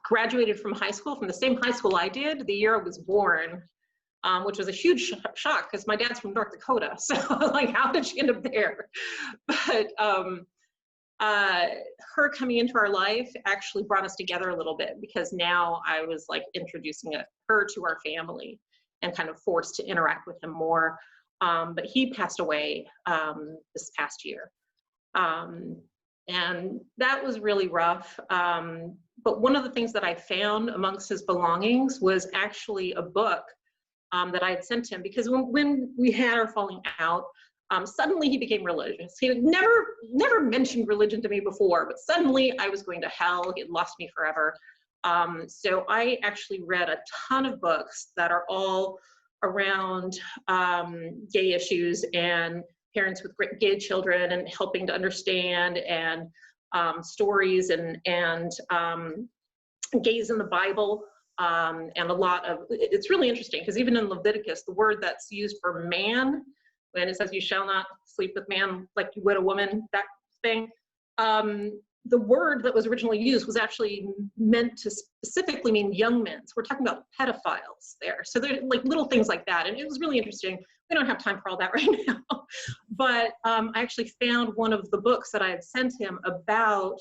graduated from high school, from the same high school I did, the year I was born, which was a huge shock because my dad's from North Dakota. So like, how did she end up there? But her coming into our life actually brought us together a little bit, because now I was like introducing her to our family and kind of forced to interact with him more. But he passed away this past year. And that was really rough. But one of the things that I found amongst his belongings was actually a book that I had sent him, because when we had our falling out, suddenly he became religious. He had never mentioned religion to me before, but suddenly I was going to hell. He had lost me forever. So I actually read a ton of books that are all around gay issues and parents with gay children and helping to understand, and stories and gays in the Bible. And a lot of, it's really interesting because even in Leviticus, the word that's used for man, when it says you shall not sleep with man like you would a woman, that thing, the word that was originally used was actually meant to specifically mean young men. So we're talking about pedophiles there. So they're like little things like that. And it was really interesting. We don't have time for all that right now. But I actually found one of the books that I had sent him about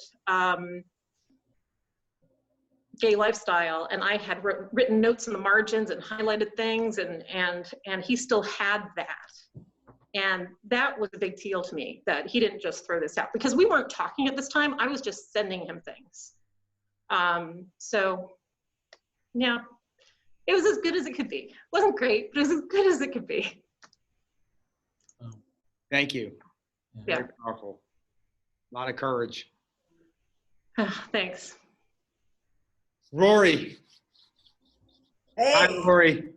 gay lifestyle, and I had written notes in the margins and highlighted things, and he still had that. And that was a big deal to me, that he didn't just throw this out, because we weren't talking at this time. I was just sending him things. So yeah, it was as good as it could be. It wasn't great, but it was as good as it could be. Thank you. Yeah. Very powerful. A lot of courage. Thanks. Rory. Hey. Hi, Rory.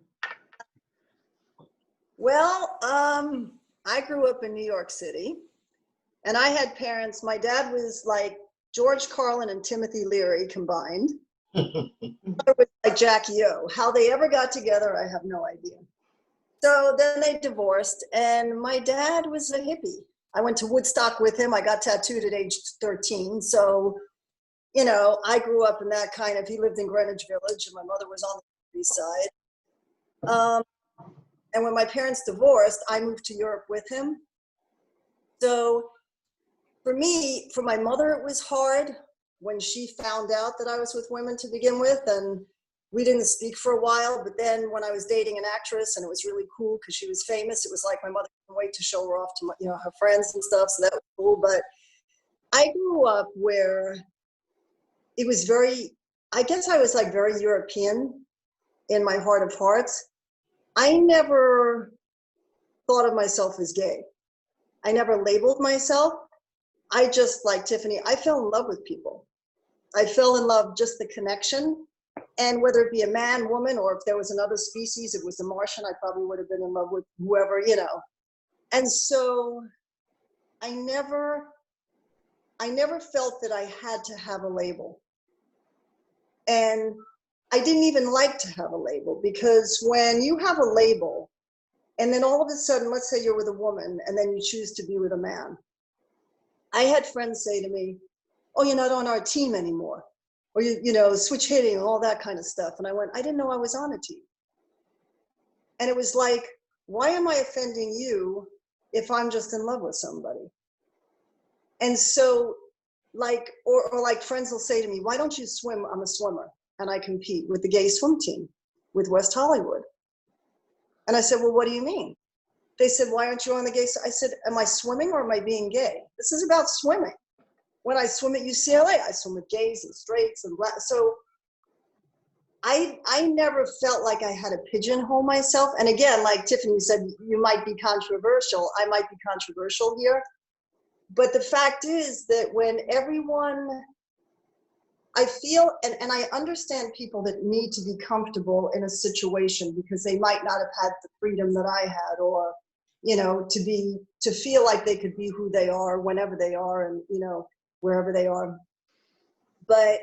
Well, I grew up in New York City, and I had parents. My dad was like George Carlin and Timothy Leary combined. It was like Jackie O. How they ever got together, I have no idea. So then they divorced, and my dad was a hippie. I went to Woodstock with him. I got tattooed at age 13. So, you know, I grew up in that kind of, he lived in Greenwich Village, and my mother was on the East Side. And when my parents divorced, I moved to Europe with him. So for me, for my mother, it was hard when she found out that I was with women to begin with, and we didn't speak for a while. But then when I was dating an actress, and it was really cool because she was famous, it was like my mother couldn't wait to show her off to my, her friends and stuff. So that was cool. But I grew up where it was very, I guess I was like very European in my heart of hearts. I never thought of myself as gay. I never labeled myself. I just, like Tiffany, I fell in love with people. I fell in love just the connection. And whether it be a man, woman, or if there was another species, it was a Martian, I probably would have been in love with whoever, And so I never felt that I had to have a label. And I didn't even like to have a label, because when you have a label and then all of a sudden, let's say you're with a woman and then you choose to be with a man. I had friends say to me, oh, you're not on our team anymore. Or, switch hitting and all that kind of stuff. And I went, I didn't know I was on a team. And it was like, why am I offending you if I'm just in love with somebody? And so like, or like friends will say to me, why don't you swim? I'm a swimmer and I compete with the gay swim team with West Hollywood. And I said, well, what do you mean? They said, why aren't you on the gay side? I said, am I swimming or am I being gay? This is about swimming. When I swim at UCLA, I swim with gays and straights and black. So I never felt like I had to pigeonhole myself. And again, like Tiffany said, you might be controversial. I might be controversial here. But the fact is that when everyone, I feel, and I understand people that need to be comfortable in a situation because they might not have had the freedom that I had, or, you know, to feel like they could be who they are whenever they are and, you know, wherever they are. But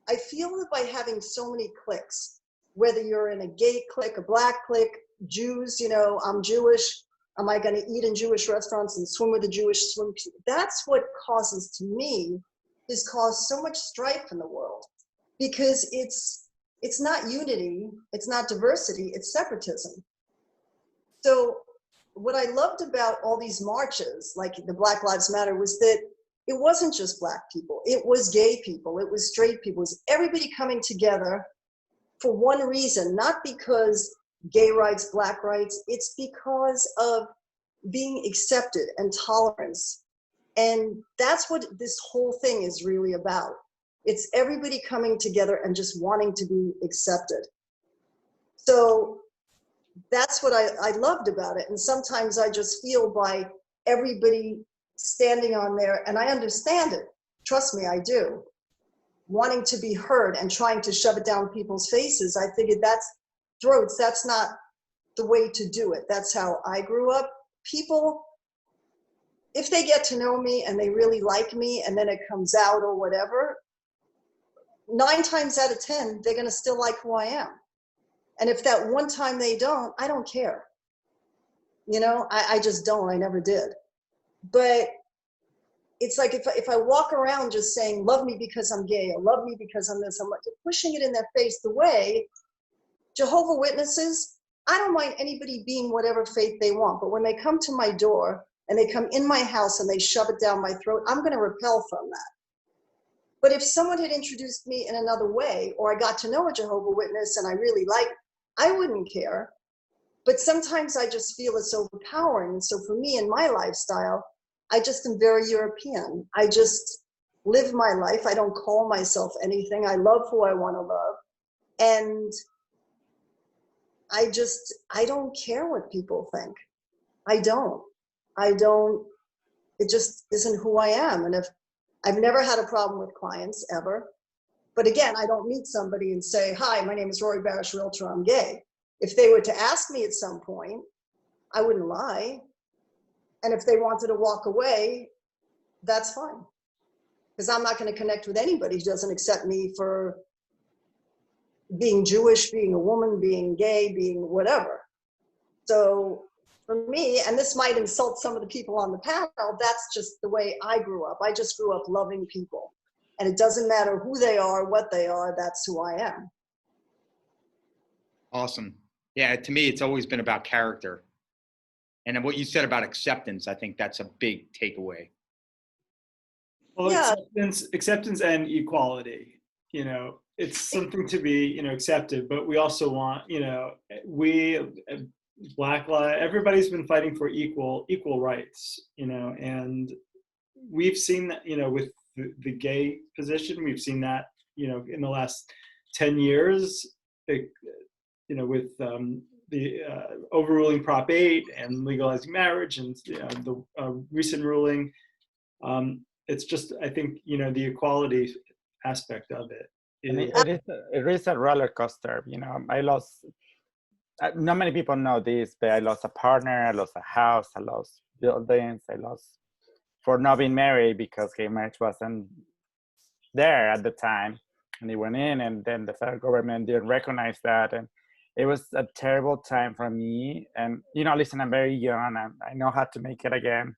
I feel that by having so many cliques, whether you're in a gay clique, a black clique, Jews, you know, I'm Jewish, am I going to eat in Jewish restaurants and swim with the Jewish swim team? That's what causes, to me, has caused so much strife in the world, because it's not unity, it's not diversity, it's separatism. So what I loved about all these marches, like the Black Lives Matter, was that it wasn't just black people, it was gay people, it was straight people, it was everybody coming together for one reason, not because gay rights, black rights, it's because of being accepted and tolerance. And that's what this whole thing is really about. It's everybody coming together and just wanting to be accepted. So that's what I loved about it. And sometimes I just feel by everybody standing on there, and I understand it, trust me, I do, wanting to be heard and trying to shove it down people's faces, I figured that's not the way to do it. That's how I grew up. People, if they get to know me and they really like me and then it comes out or whatever, 9 times out of 10, they're gonna still like who I am. And if that one time they don't, I don't care. You know, I just don't, I never did. But it's like if I walk around just saying, love me because I'm gay, or love me because I'm this, I'm like, pushing it in their face. The way Jehovah's Witnesses, I don't mind anybody being whatever faith they want, but when they come to my door and they come in my house and they shove it down my throat, I'm gonna repel from that. But if someone had introduced me in another way, or I got to know a Jehovah's Witness and I really liked, I wouldn't care. But sometimes I just feel it's overpowering. And so for me in my lifestyle, I just am very European. I just live my life. I don't call myself anything. I love who I want to love. And I don't care what people think. I don't, it just isn't who I am. And if I've never had a problem with clients ever, but again, I don't meet somebody and say, hi, my name is Rory Barish, realtor, I'm gay. If they were to ask me at some point, I wouldn't lie. And if they wanted to walk away, that's fine. Because I'm not going to connect with anybody who doesn't accept me for being Jewish, being a woman, being gay, being whatever. So for me, and this might insult some of the people on the panel, that's just the way I grew up. I just grew up loving people. And it doesn't matter who they are, what they are, that's who I am. Awesome. Yeah, to me, it's always been about character. And what you said about acceptance, I think that's a big takeaway. Well, Yeah. acceptance and equality, you know, it's something to be, you know, accepted, but we also want, you know, Black lives, everybody's been fighting for equal rights, you know, and we've seen that, you know, with the gay position, we've seen that, you know, in the last 10 years, you know, with the overruling Prop 8 and legalizing marriage and the recent ruling. It's just, I think, you know, the equality aspect of it. It is a roller coaster. You know, I lost, not many people know this, but I lost a partner, I lost a house, I lost buildings, I lost for not being married because gay marriage wasn't there at the time. And they went in, and then the federal government didn't recognize that. And it was a terrible time for me. And, you know, listen, I'm very young, and I know how to make it again.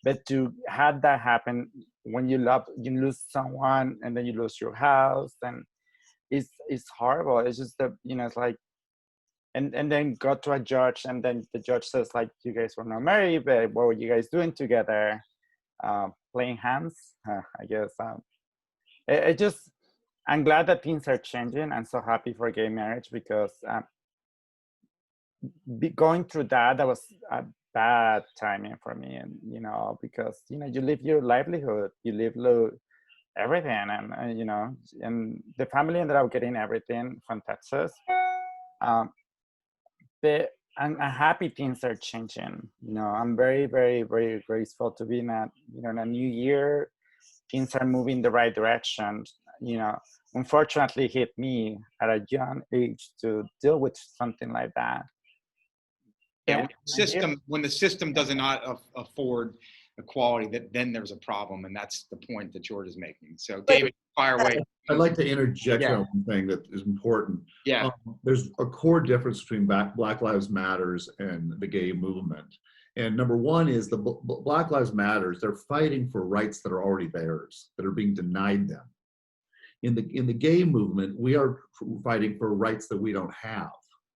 But to have that happen when you lose someone, and then you lose your house, and it's horrible. It's just that, you know, it's like, and then got to a judge, and then the judge says like, you guys were not married, but what were you guys doing together? Playing hands, I guess. It just, I'm glad that things are changing. I'm so happy for gay marriage, because going through that was a bad timing for me, and because you live your livelihood, you live everything, and and the family ended up getting everything from Texas. I'm happy things are changing. I'm very, very, very grateful to be in a in a new year. Things are moving the right direction. Unfortunately, hit me at a young age to deal with something like that. Yeah, when the system does not afford equality, then there's a problem, and that's the point that George is making. So, David, fire away. I'd like to interject Yeah. on one thing that is important. Yeah. There's a core difference between Black Lives Matters and the gay movement. And number one is the Black Lives Matters, they're fighting for rights that are already theirs, that are being denied them. In the gay movement, we are fighting for rights that we don't have.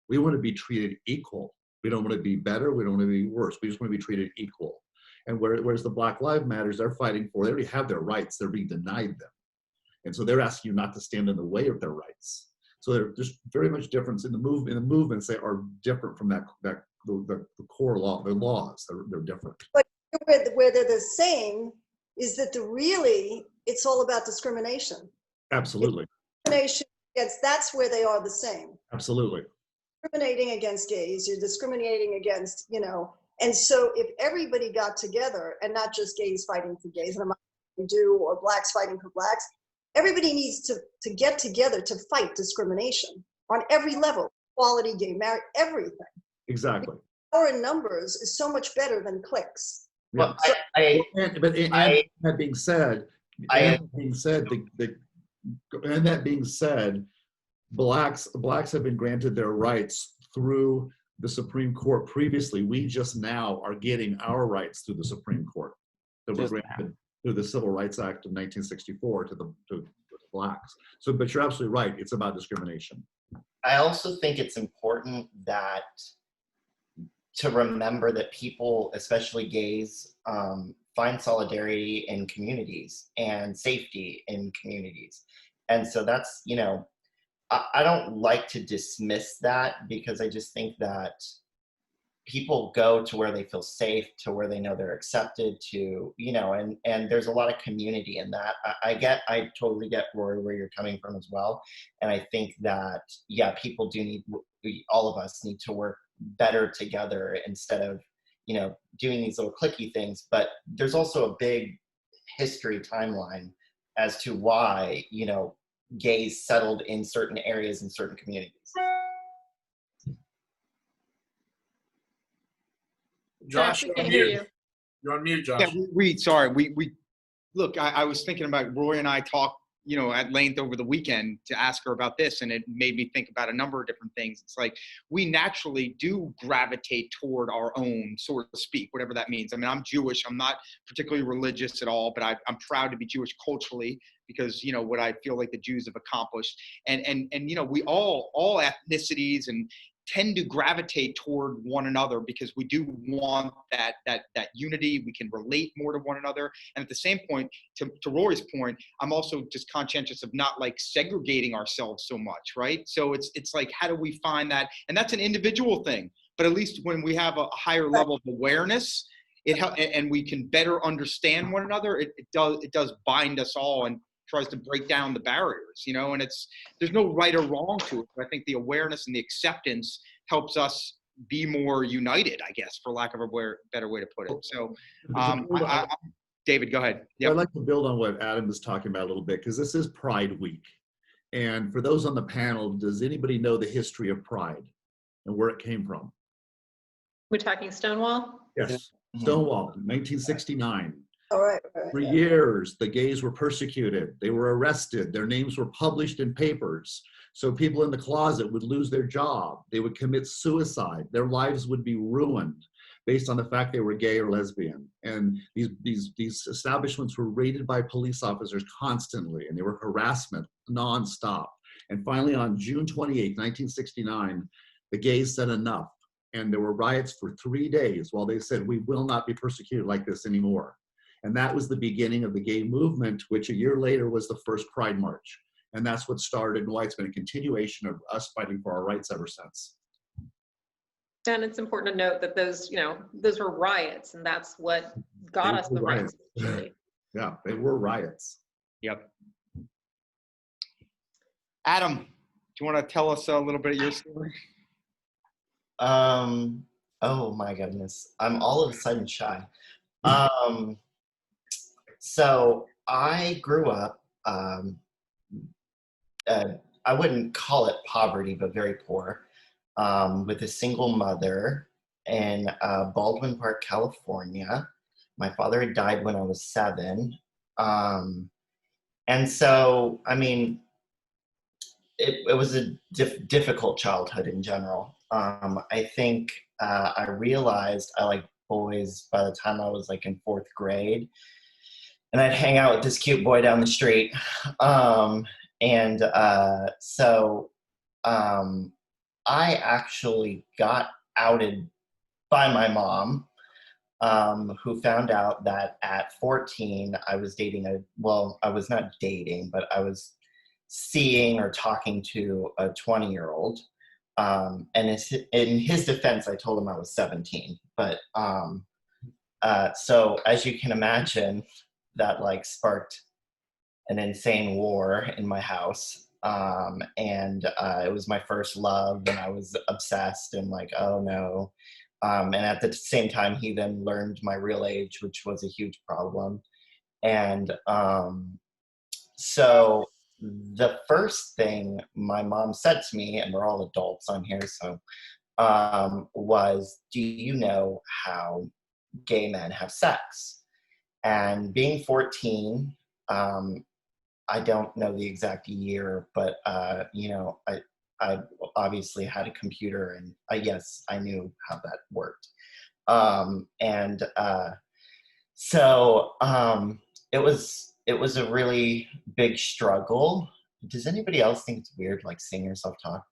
We want to be treated equal. We don't want to be better. We don't want to be worse. We just want to be treated equal. And whereas the Black Lives Matters, they're fighting for, they already have their rights. They're being denied them. And so they're asking you not to stand in the way of their rights. So there's very much difference in the movements. They are different from the core law. The laws, they're different. But where they're the same is that it's all about discrimination. Absolutely. Discrimination that's where they are the same. Absolutely. Discriminating against gays, you're discriminating against, and so if everybody got together, and not just gays fighting for gays, and or blacks fighting for blacks, everybody needs to get together to fight discrimination on every level, equality, gay marriage, everything. Exactly. Power in numbers is so much better than clicks. Yeah. Well, that being said, blacks have been granted their rights through the Supreme Court previously. We just now are getting our rights through the Supreme Court that were granted through the Civil Rights Act of 1964 to blacks. So, but you're absolutely right. It's about discrimination. I also think it's important to remember that people, especially gays, find solidarity in communities and safety in communities. And so that's, I don't like to dismiss that, because I just think that people go to where they feel safe, to where they know they're accepted, to, and there's a lot of community in that. I totally get, Rory, where you're coming from as well. And I think that, people all of us need to work better together instead of, doing these little clicky things. But there's also a big history timeline as to why, gays settled in certain areas in certain communities. Josh, we can hear you. You're on mute, Josh. Yeah, sorry. We look, I was thinking about Roy and I talked, at length over the weekend to ask her about this, and it made me think about a number of different things. It's like we naturally do gravitate toward our own, so to speak, whatever that means. I mean, I'm Jewish. I'm not particularly religious at all, but I'm proud to be Jewish culturally, because what I feel like the Jews have accomplished, and we all ethnicities and tend to gravitate toward one another, because we do want that unity. We can relate more to one another. And at the same point, to Rory's point, I'm also just conscientious of not like segregating ourselves so much, right? So it's like, how do we find that? And that's an individual thing, but at least when we have a higher level of awareness, and we can better understand one another, it does bind us all and tries to break down the barriers, and there's no right or wrong to it. But I think the awareness and the acceptance helps us be more united, I guess, for lack of a better way to put it. So, David, go ahead. Yep. I'd like to build on what Adam was talking about a little bit, because this is Pride Week. And for those on the panel, does anybody know the history of Pride and where it came from? We're talking Stonewall? Yes, Stonewall, 1969. All right. For years, the gays were persecuted. They were arrested. Their names were published in papers. So people in the closet would lose their job. They would commit suicide. Their lives would be ruined based on the fact they were gay or lesbian. And these establishments were raided by police officers constantly, and they were harassment nonstop. And finally, on June 28, 1969, the gays said enough. And there were riots for 3 days while they said, we will not be persecuted like this anymore. And that was the beginning of the gay movement, which a year later was the first Pride March. And that's what started, and why it's been a continuation of us fighting for our rights ever since. And it's important to note that those, those were riots, and that's what got us the rights. Yeah, they were riots. Yep. Adam, do you want to tell us a little bit of your story? Oh my goodness. I'm all of a sudden shy. So I grew up, I wouldn't call it poverty, but very poor, with a single mother in Baldwin Park, California. My father had died when I was 7. And so, I mean, it was a difficult childhood in general. I think I realized I liked boys by the time I was like in 4th grade. And I'd hang out with this cute boy down the street. I actually got outed by my mom, who found out that at 14, I was dating I was not dating, but I was seeing or talking to a 20-year-old. And in his defense, I told him I was 17. But so as you can imagine, that like sparked an insane war in my house. It was my first love, and I was obsessed and like, oh no. And at the same time, he then learned my real age, which was a huge problem. And so the first thing my mom said to me, and we're all adults on here, so was, do you know how gay men have sex? And being 14, I don't know the exact year, but I obviously had a computer, and yes, I knew how that worked. It was a really big struggle. Does anybody else think it's weird, like seeing yourself talk?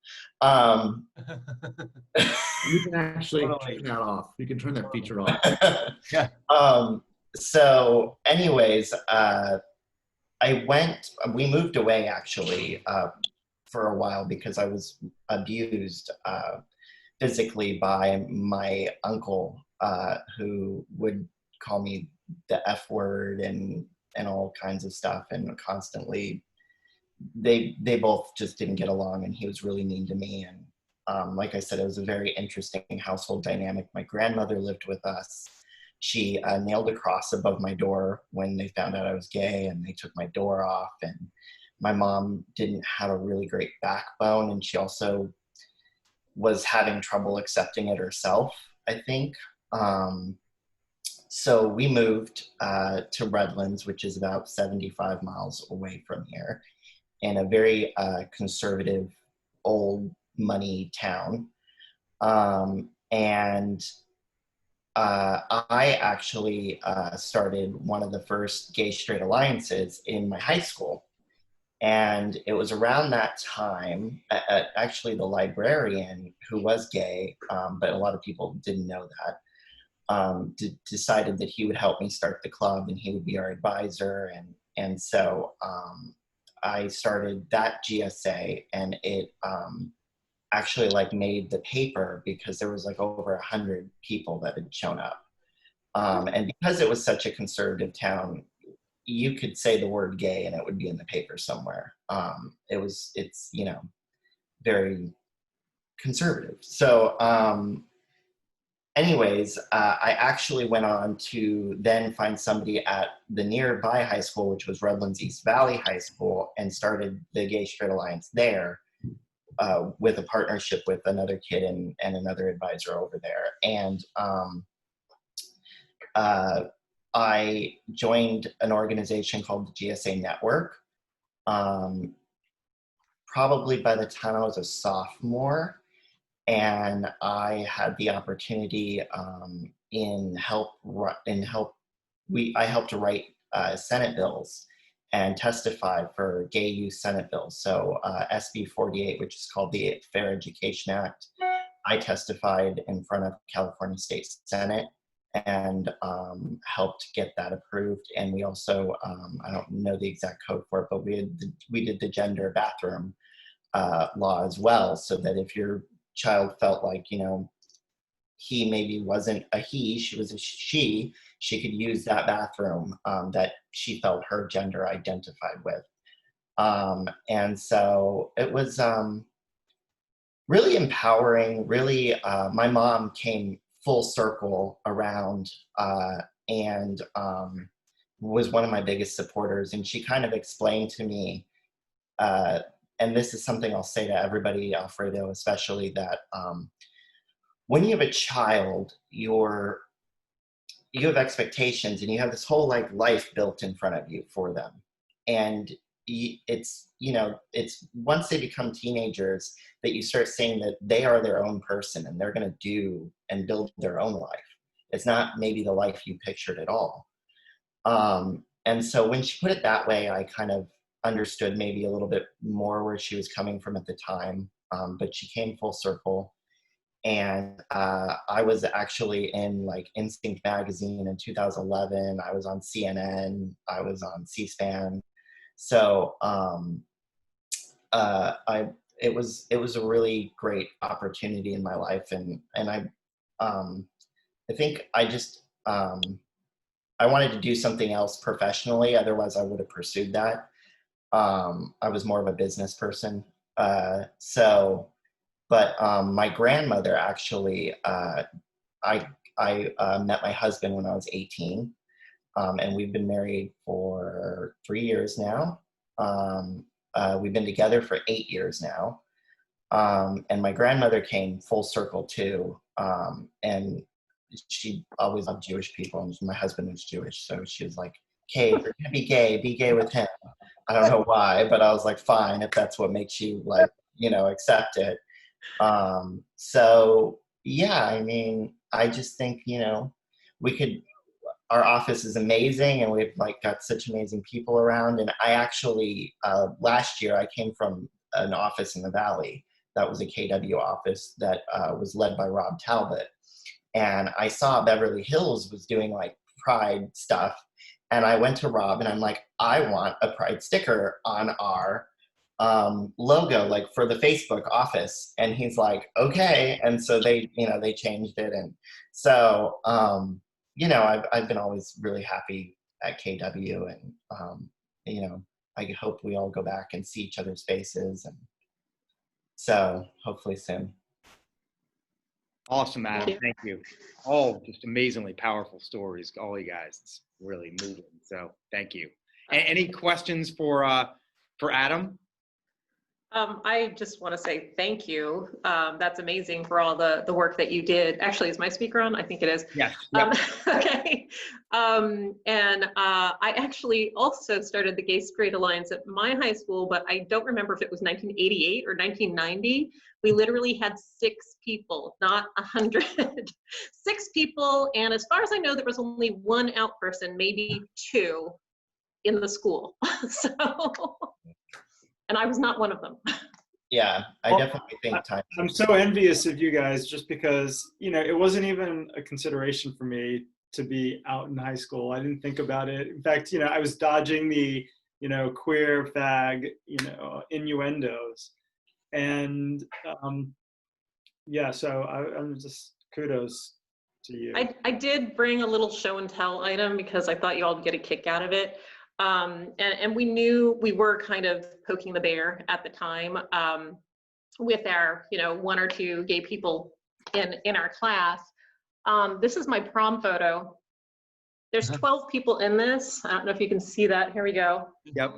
You can actually turn that off. You can turn that feature off. Yeah. So anyways, we moved away actually for a while because I was abused physically by my uncle, who would call me the F word and all kinds of stuff, and constantly they both just didn't get along, and he was really mean to me. And like I said, it was a very interesting household dynamic. My grandmother lived with us. She nailed a cross above my door when they found out I was gay, and they took my door off. And my mom didn't have a really great backbone, and she also was having trouble accepting it herself, I think. So we moved to Redlands, which is about 75 miles away from here, in a very conservative, old money town. I actually started one of the first gay-straight alliances in my high school. And it was around that time, actually the librarian, who was gay, but a lot of people didn't know that, decided that he would help me start the club, and he would be our advisor. And so I started that GSA, and it actually like made the paper because there was like over 100 people that had shown up. And because it was such a conservative town, you could say the word gay and it would be in the paper somewhere. It's very conservative. So anyways, I actually went on to then find somebody at the nearby high school, which was Redlands East Valley High School, and started the Gay Straight Alliance there. With a partnership with another kid and another advisor over there. And I joined an organization called the GSA Network. Probably by the time I was a sophomore, and I had the opportunity I helped to write Senate bills and testify for gay youth Senate bills. So SB 48, which is called the Fair Education Act, I testified in front of California State Senate and helped get that approved. And we also, I don't know the exact code for it, but we did the gender bathroom law as well, so that if your child felt like, he maybe wasn't a he, she was a she could use that bathroom that she felt her gender identified with. And so it was really empowering, really, my mom came full circle around and was one of my biggest supporters. And she kind of explained to me, and this is something I'll say to everybody, Alfredo, especially, that when you have a child, you have expectations and you have this whole life built in front of you for them. And it's once they become teenagers that you start saying that they are their own person and they're going to do and build their own life. It's not maybe the life you pictured at all. And so when she put it that way, I kind of understood maybe a little bit more where she was coming from at the time. But she came full circle. And I was actually in Instinct magazine in 2011. I was on CNN. I was on C-SPAN. So it was a really great opportunity in my life, and I think I just I wanted to do something else professionally. Otherwise, I would have pursued that. I was more of a business person. But my grandmother actually, I met my husband when I was 18. And we've been married for 3 years now. We've been together for 8 years now. And my grandmother came full circle too. And she always loved Jewish people, and my husband was Jewish. So she was like, "Kay, if you're gonna be gay with him." I don't know why, but I was like, fine, if that's what makes you accept it. So yeah, I mean, I just think, our office is amazing, and we've got such amazing people around. And I actually, last year I came from an office in the Valley that was a KW office that was led by Rob Talbot. And I saw Beverly Hills was doing Pride stuff. And I went to Rob and I'm like, I want a Pride sticker on our logo, for the Facebook office. And he's like, okay. And so they changed it. And so, I've been always really happy at KW, and, I hope we all go back and see each other's faces. And so hopefully soon. Awesome, Adam. Thank you. All just amazingly powerful stories, all you guys. It's really moving. So thank you. Any questions for Adam? I just want to say thank you. That's amazing for all the work that you did. Actually, is my speaker on? I think it is. Yes. Okay. And I actually also started the Gay Straight Alliance at my high school, but I don't remember if it was 1988 or 1990. We literally had 6 people, not 100. 6 people, and as far as I know, there was only 1 out person, maybe 2, in the school. So. And I was not one of them. Yeah, I definitely think time. I'm so envious of you guys, just because, it wasn't even a consideration for me to be out in high school. I didn't think about it. In fact, I was dodging the, queer fag, innuendos. And yeah, so I'm just kudos to you. I did bring a little show and tell item because I thought you all would get a kick out of it. And we knew we were kind of poking the bear at the time with our, 1 or 2 gay people in our class. This is my prom photo. There's 12 people in this. I don't know if you can see that. Here we go. Yep.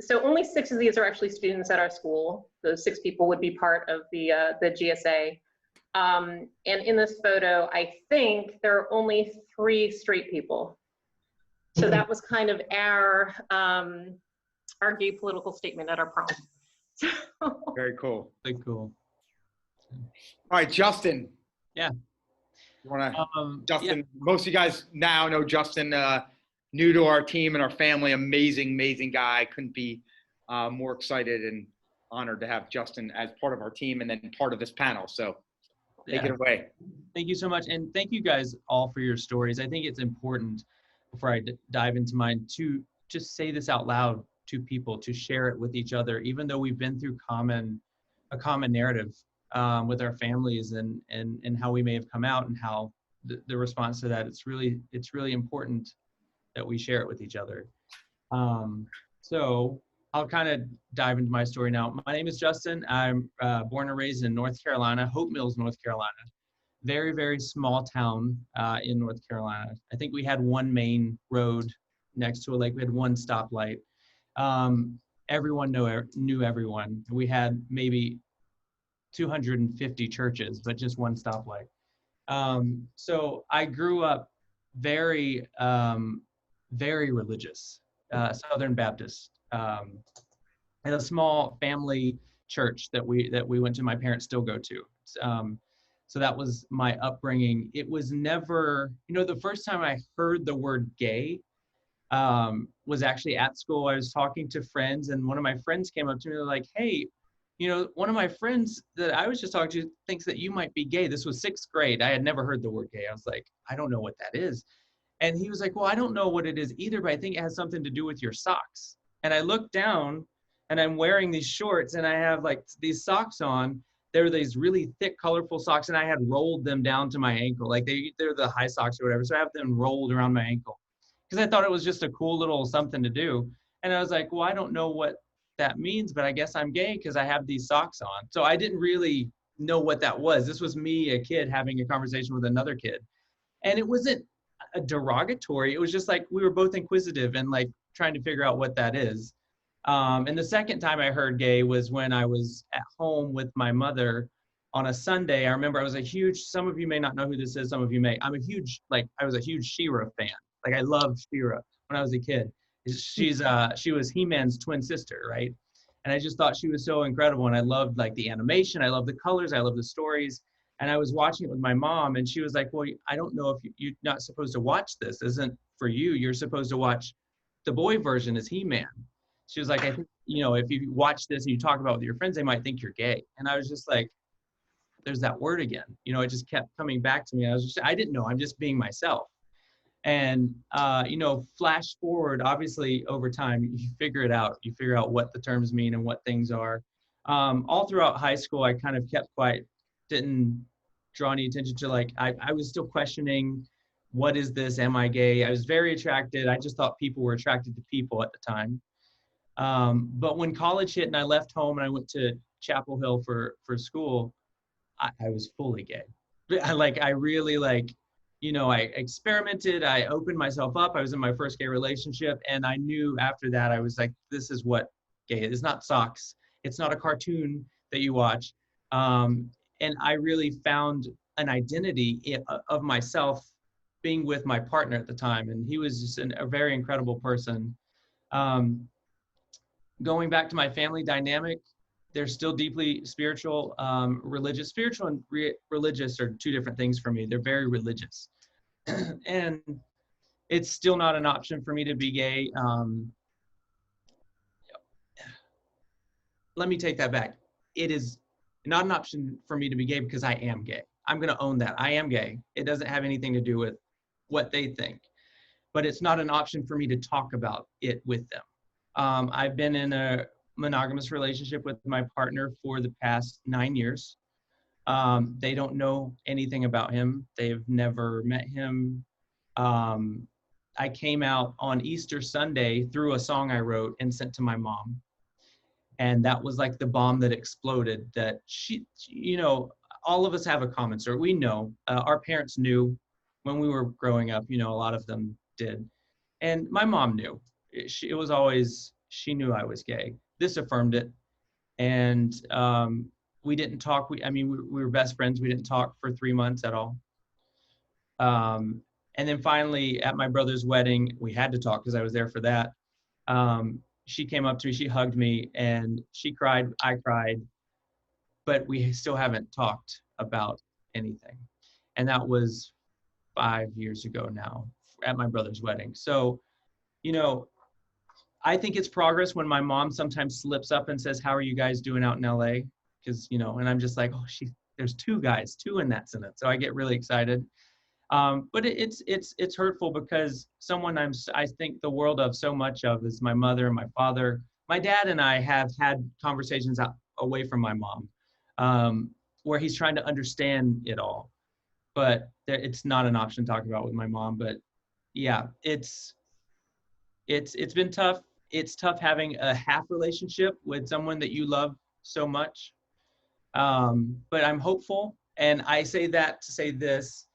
So only 6 of these are actually students at our school. Those 6 people would be part of the GSA. And in this photo, I think there are only 3 straight people. So that was kind of our gay political statement at our prom. Very cool. Very cool. All right, Justin. Yeah. You want to, Justin, yeah. Most of you guys now know Justin, new to our team and our family, amazing guy. Couldn't be more excited and honored to have Justin as part of our team and then part of this panel. So take it away. Thank you so much. And thank you guys all for your stories. I think it's important before I dive into mine to just say this out loud to people, to share it with each other, even though we've been through a common narrative with our families and how we may have come out and how the response to that. It's really important that we share it with each other. So I'll kind of dive into my story now. My name is Justin. I'm born and raised in North Carolina, Hope Mills, North Carolina. Very, very small town in North Carolina. I think we had one main road next to a lake. We had one stoplight. Everyone knew everyone. We had maybe 250 churches, but just one stoplight. So I grew up very, very religious, Southern Baptist, in a small family church that we went to. My parents still go to. So that was my upbringing. It was never, the first time I heard the word gay was actually at school. I was talking to friends, and one of my friends came up to me. They're like, "Hey, one of my friends that I was just talking to thinks that you might be gay." This was 6th grade. I had never heard the word gay. I was like, "I don't know what that is." And he was like, "Well, I don't know what it is either, but I think it has something to do with your socks." And I looked down, and I'm wearing these shorts, and I have like these socks on. They're these really thick, colorful socks, and I had rolled them down to my ankle. Like they're the high socks or whatever. So I have them rolled around my ankle because I thought it was just a cool little something to do. And I was like, well, I don't know what that means, but I guess I'm gay because I have these socks on. So I didn't really know what that was. This was me, a kid, having a conversation with another kid. And it wasn't a derogatory. It was just like we were both inquisitive and like trying to figure out what that is. And the second time I heard gay was when I was at home with my mother on a Sunday. I remember I was some of you may not know who this is, some of you may. I was a huge She-Ra fan. Like I loved She-Ra when I was a kid. She was He-Man's twin sister, right? And I just thought she was so incredible. And I loved like the animation. I loved the colors. I loved the stories. And I was watching it with my mom, and she was like, well, I don't know if you're not supposed to watch this. This isn't for you. You're supposed to watch the boy version as He-Man. She was like, I think, if you watch this and you talk about it with your friends, they might think you're gay. And I was just like, there's that word again. It just kept coming back to me. I didn't know. I'm just being myself. And, flash forward, obviously, over time, you figure it out. You figure out what the terms mean and what things are. All throughout high school, I kind of kept quiet, didn't draw any attention to, I was still questioning, what is this? Am I gay? I was very attracted. I just thought people were attracted to people at the time. But when college hit and I left home and I went to Chapel Hill for school, I was fully gay. I really I experimented, I opened myself up. I was in my first gay relationship, and I knew after that, I was like, this is what gay is. It's not socks. It's not a cartoon that you watch. And I really found an identity of myself being with my partner at the time. And he was just a very incredible person. Going back to my family dynamic, they're still deeply spiritual, religious. Spiritual and religious are two different things for me. They're very religious. And it's still not an option for me to be gay. Let me take that back. It is not an option for me to be gay because I am gay. I'm going to own that. I am gay. It doesn't have anything to do with what they think. But it's not an option for me to talk about it with them. I've been in a monogamous relationship with my partner for the past 9 years. They don't know anything about him. They've never met him. I came out on Easter Sunday through a song I wrote and sent to my mom. And that was like the bomb that exploded, that all of us have a common story. We know, our parents knew when we were growing up, a lot of them did. And my mom knew. She knew I was gay. This affirmed it. And we didn't talk. We were best friends. We didn't talk for 3 months at all. And then finally at my brother's wedding, we had to talk because I was there for that. She came up to me, she hugged me, and she cried, I cried, but we still haven't talked about anything. And that was 5 years ago now at my brother's wedding. So, I think it's progress when my mom sometimes slips up and says, "How are you guys doing out in LA?" Because, you know, and I'm just like, oh, there's two guys, two in that sentence. So I get really excited. But it's hurtful because someone I think the world of so much of is my mother and my father. My dad and I have had conversations away from my mom, where he's trying to understand it all, but it's not an option to talk about with my mom. But yeah, it's been tough. It's tough having a half relationship with someone that you love so much. But I'm hopeful, and I say that to say this,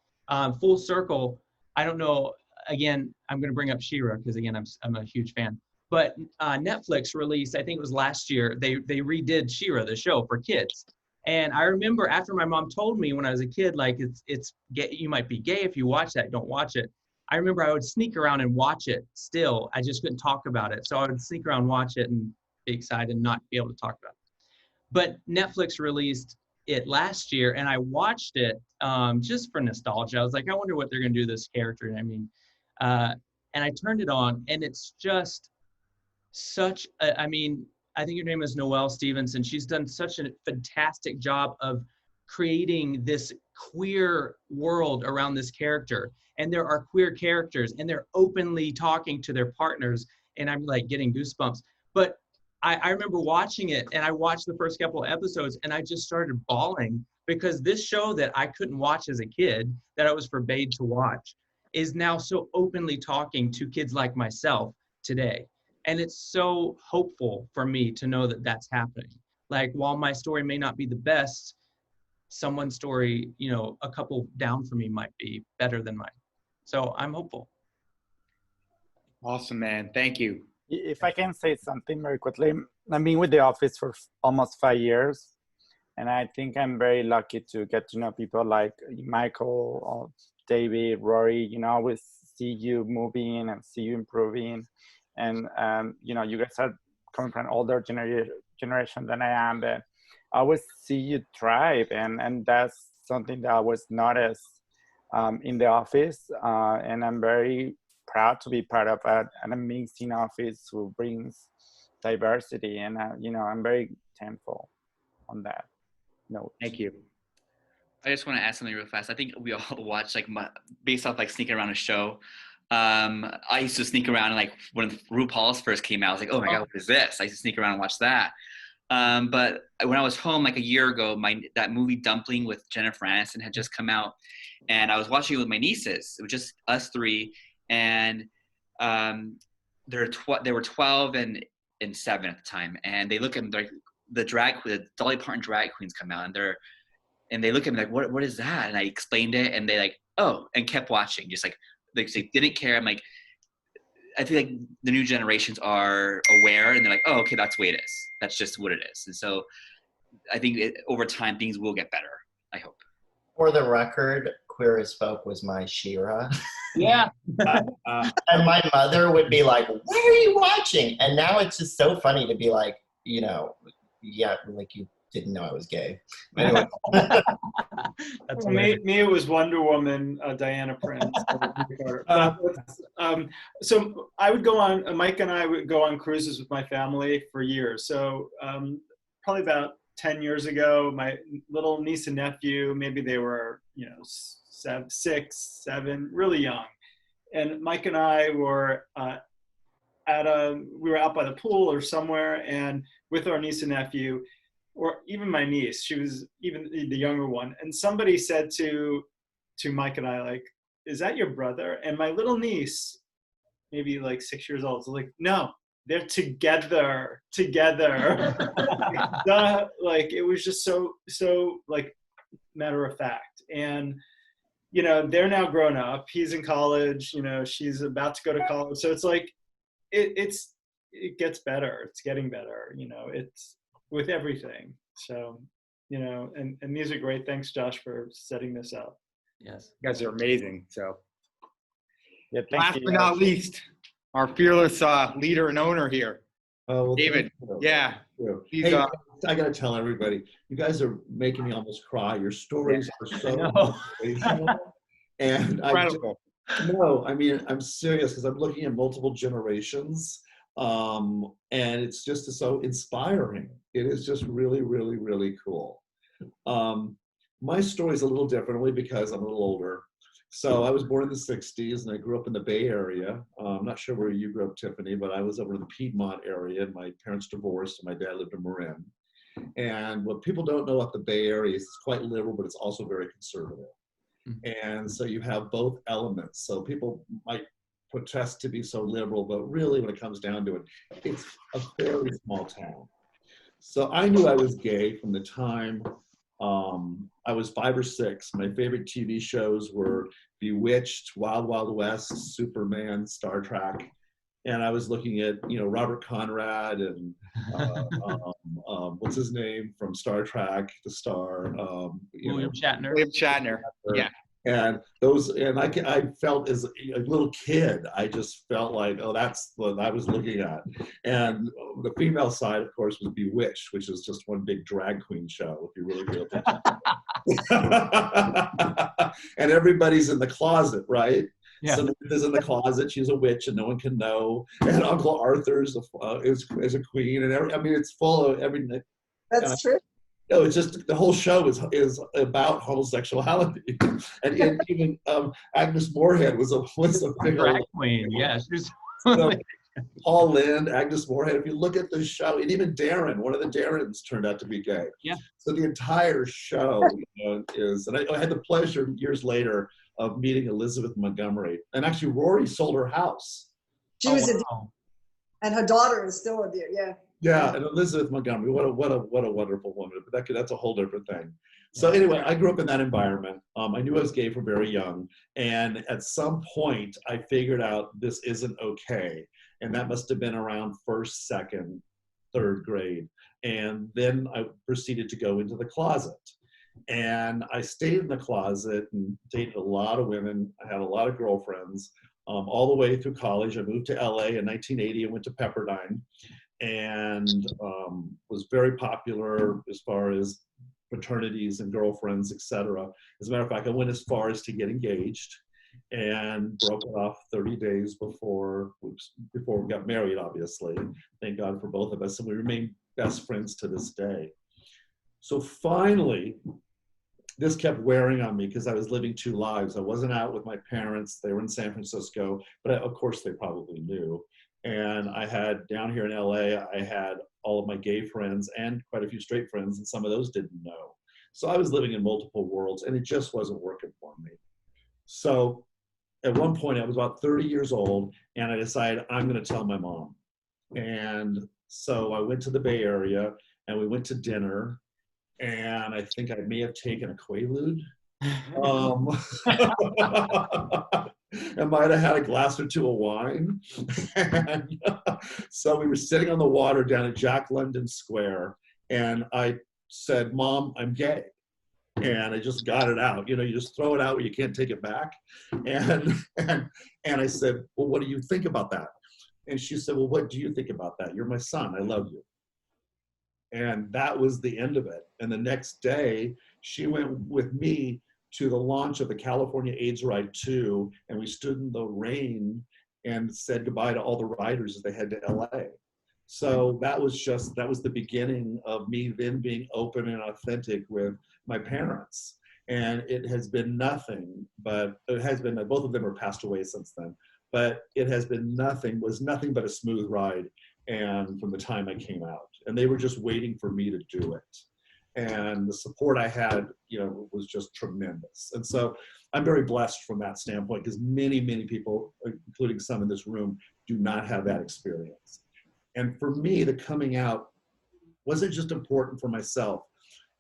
full circle. I don't know. Again, I'm going to bring up She-Ra because again, I'm a huge fan. But Netflix released, I think it was last year, they redid She-Ra, the show for kids. And I remember after my mom told me when I was a kid, like it's gay, you might be gay if you watch that, don't watch it. I remember I would sneak around and watch it still. I just couldn't talk about it. So I would sneak around, watch it, and be excited and not be able to talk about it. But Netflix released it last year, and I watched it just for nostalgia. I was like, I wonder what they're going to do to this character. I mean, and I turned it on, and it's just such I mean, I think her name is Noelle Stevenson. She's done such a fantastic job of creating this queer world around this character. And there are queer characters, and they're openly talking to their partners, and I'm like getting goosebumps. But I remember watching it, and I watched the first couple of episodes, and I just started bawling because this show that I couldn't watch as a kid, that I was forbade to watch, is now so openly talking to kids like myself today. And it's so hopeful for me to know that that's happening. Like, while my story may not be the best, someone's story, you know, a couple down from me might be better than mine. So I'm hopeful. Awesome, man. Thank you. If I can say something very quickly, I've been with the office for almost 5 years, and I think I'm very lucky to get to know people like Michael, or David, Rory. You know, I always see you moving and see you improving, and you know, you guys are coming from an older generation than I am, but I always see you thrive, and that's something that I always notice in the office, and I'm very proud to be part of an amazing office who brings diversity, and you know, I'm very thankful on that note. Thank you. I just want to add something real fast. I think we all watch based off like sneaking around a show. I used to sneak around, and like when RuPaul's first came out, I was like, oh my God, what is this? I used to sneak around and watch that. But when I was home like a year ago, that movie Dumpling with Jennifer Aniston had just come out, and I was watching it with my nieces. It was just us three, and they were 12 and 7 at the time, and they look at me, the Dolly Parton drag queens come out, and they look at me like, what is that? And I explained it, and they like, oh, and kept watching, just like they didn't care. I'm like, I feel like the new generations are aware, and they're like, oh, okay, that's the way it is. That's just what it is. And so I think over time things will get better, I hope. For the record, Queer as Folk was my She-Ra. Yeah. And my mother would be like, what are you watching? And now it's just so funny to be like, you know, yeah, like you didn't know I was gay. Anyway. That's me, it was Wonder Woman, Diana Prince. So I would go on, Mike and I would go on cruises with my family for years. So probably about 10 years ago, my little niece and nephew, maybe they were, you know, 6, 7, really young. And Mike and I were we were out by the pool or somewhere, and with our niece and nephew, or even my niece, she was even the younger one. And somebody said to Mike and I, like, is that your brother? And my little niece, maybe like 6 years old, was like, no, they're together. Like, it was just so like matter of fact. And, you know, they're now grown up. He's in college, you know, she's about to go to college. So it's like, it gets better. It's getting better, you know, it's with everything. So, you know, and these are great. Thanks, Josh, for setting this up. Yes. You guys are amazing. So Yeah, last but not least, our fearless leader and owner here, Well, David. Yeah. He's, Hey, I got to tell everybody, you guys are making me almost cry. Your stories are so inspirational. And incredible. No, I mean, I'm serious, because I'm looking at multiple generations And it's just so inspiring. It is just really, really, really cool. My story is a little different only because I'm a little older. So I was born in the 60s and I grew up in the Bay Area. I'm not sure where you grew up, Tiffany, but I was over in the Piedmont area and my parents divorced and my dad lived in Marin. And what people don't know about the Bay Area is it's quite liberal, but it's also very conservative. And so you have both elements. So people might protest to be so liberal, but really when it comes down to it, it's a fairly small town. So I knew I was gay from the time I was 5 or 6. My favorite TV shows were Bewitched, Wild Wild West, Superman, Star Trek. And I was looking at, Robert Conrad and what's his name from Star Trek, the star, William Shatner. William Shatner. Yeah. And I felt as a little kid, I just felt like, oh, that's what I was looking at. And the female side, of course, was Bewitched, which is just one big drag queen show, if you really pay attention. And everybody's in the closet, right? Yeah. So Linda's in the closet, she's a witch and no one can know. And Uncle Arthur's is a queen. And it's full of everything. That's true. No, it's just the whole show is about homosexuality, and even Agnes Moorehead was a drag queen. Yes, so, Paul Lynde, Agnes Moorehead. If you look at the show, and even Darren, one of the Darrens turned out to be gay. Yeah. So the entire show is, and I had the pleasure years later of meeting Elizabeth Montgomery, and actually Rory sold her house. She was and her daughter is still a dear. Yeah. Yeah, and Elizabeth Montgomery, what a wonderful woman. But that's a whole different thing. So anyway, I grew up in that environment. I knew I was gay from very young, and at some point, I figured out this isn't okay, and that must have been around 1st, 2nd, 3rd grade. And then I proceeded to go into the closet, and I stayed in the closet and dated a lot of women. I had a lot of girlfriends all the way through college. I moved to LA in 1980 and went to Pepperdine. And was very popular as far as fraternities and girlfriends, etc. As a matter of fact, I went as far as to get engaged and broke it off 30 days before we got married, obviously. Thank God for both of us. And we remain best friends to this day. So finally, this kept wearing on me because I was living 2 lives. I wasn't out with my parents. They were in San Francisco, but of course they probably knew. And I had, down here in LA, I had all of my gay friends and quite a few straight friends, and some of those didn't know. So I was living in multiple worlds, and it just wasn't working for me. So at one point, I was about 30 years old, and I decided I'm going to tell my mom. And so I went to the Bay Area, and we went to dinner, and I think I may have taken a Quaalude. I might have had a glass or 2 of wine. And, so we were sitting on the water down at Jack London Square, and I said, Mom, I'm gay. And I just got it out. You just throw it out where you can't take it back. And I said, well, what do you think about that? And she said, well, what do you think about that? You're my son. I love you. And that was the end of it. And the next day, she went with me to the launch of the California AIDS Ride 2, and we stood in the rain and said goodbye to all the riders as they head to LA. So that was the beginning of me then being open and authentic with my parents. And it has been nothing but both of them are passed away since then, but it was nothing but a smooth ride. And from the time I came out, and they were just waiting for me to do it. And the support I had, was just tremendous. And so I'm very blessed from that standpoint, because many, many people, including some in this room, do not have that experience. And for me, the coming out wasn't just important for myself.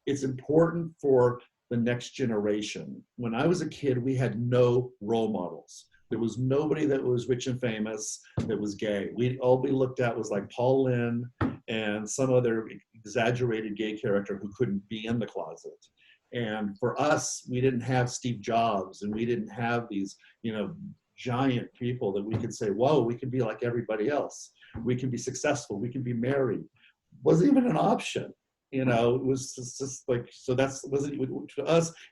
It's important for the next generation. When I was a kid, we had no role models. There was nobody that was rich and famous that was gay. All we looked at was like Paul Lynde and some other exaggerated gay character who couldn't be in the closet. And for us, we didn't have Steve Jobs, and we didn't have these, giant people that we could say, whoa, we can be like everybody else. We can be successful. We can be married. Wasn't even an option. It was just like, to us,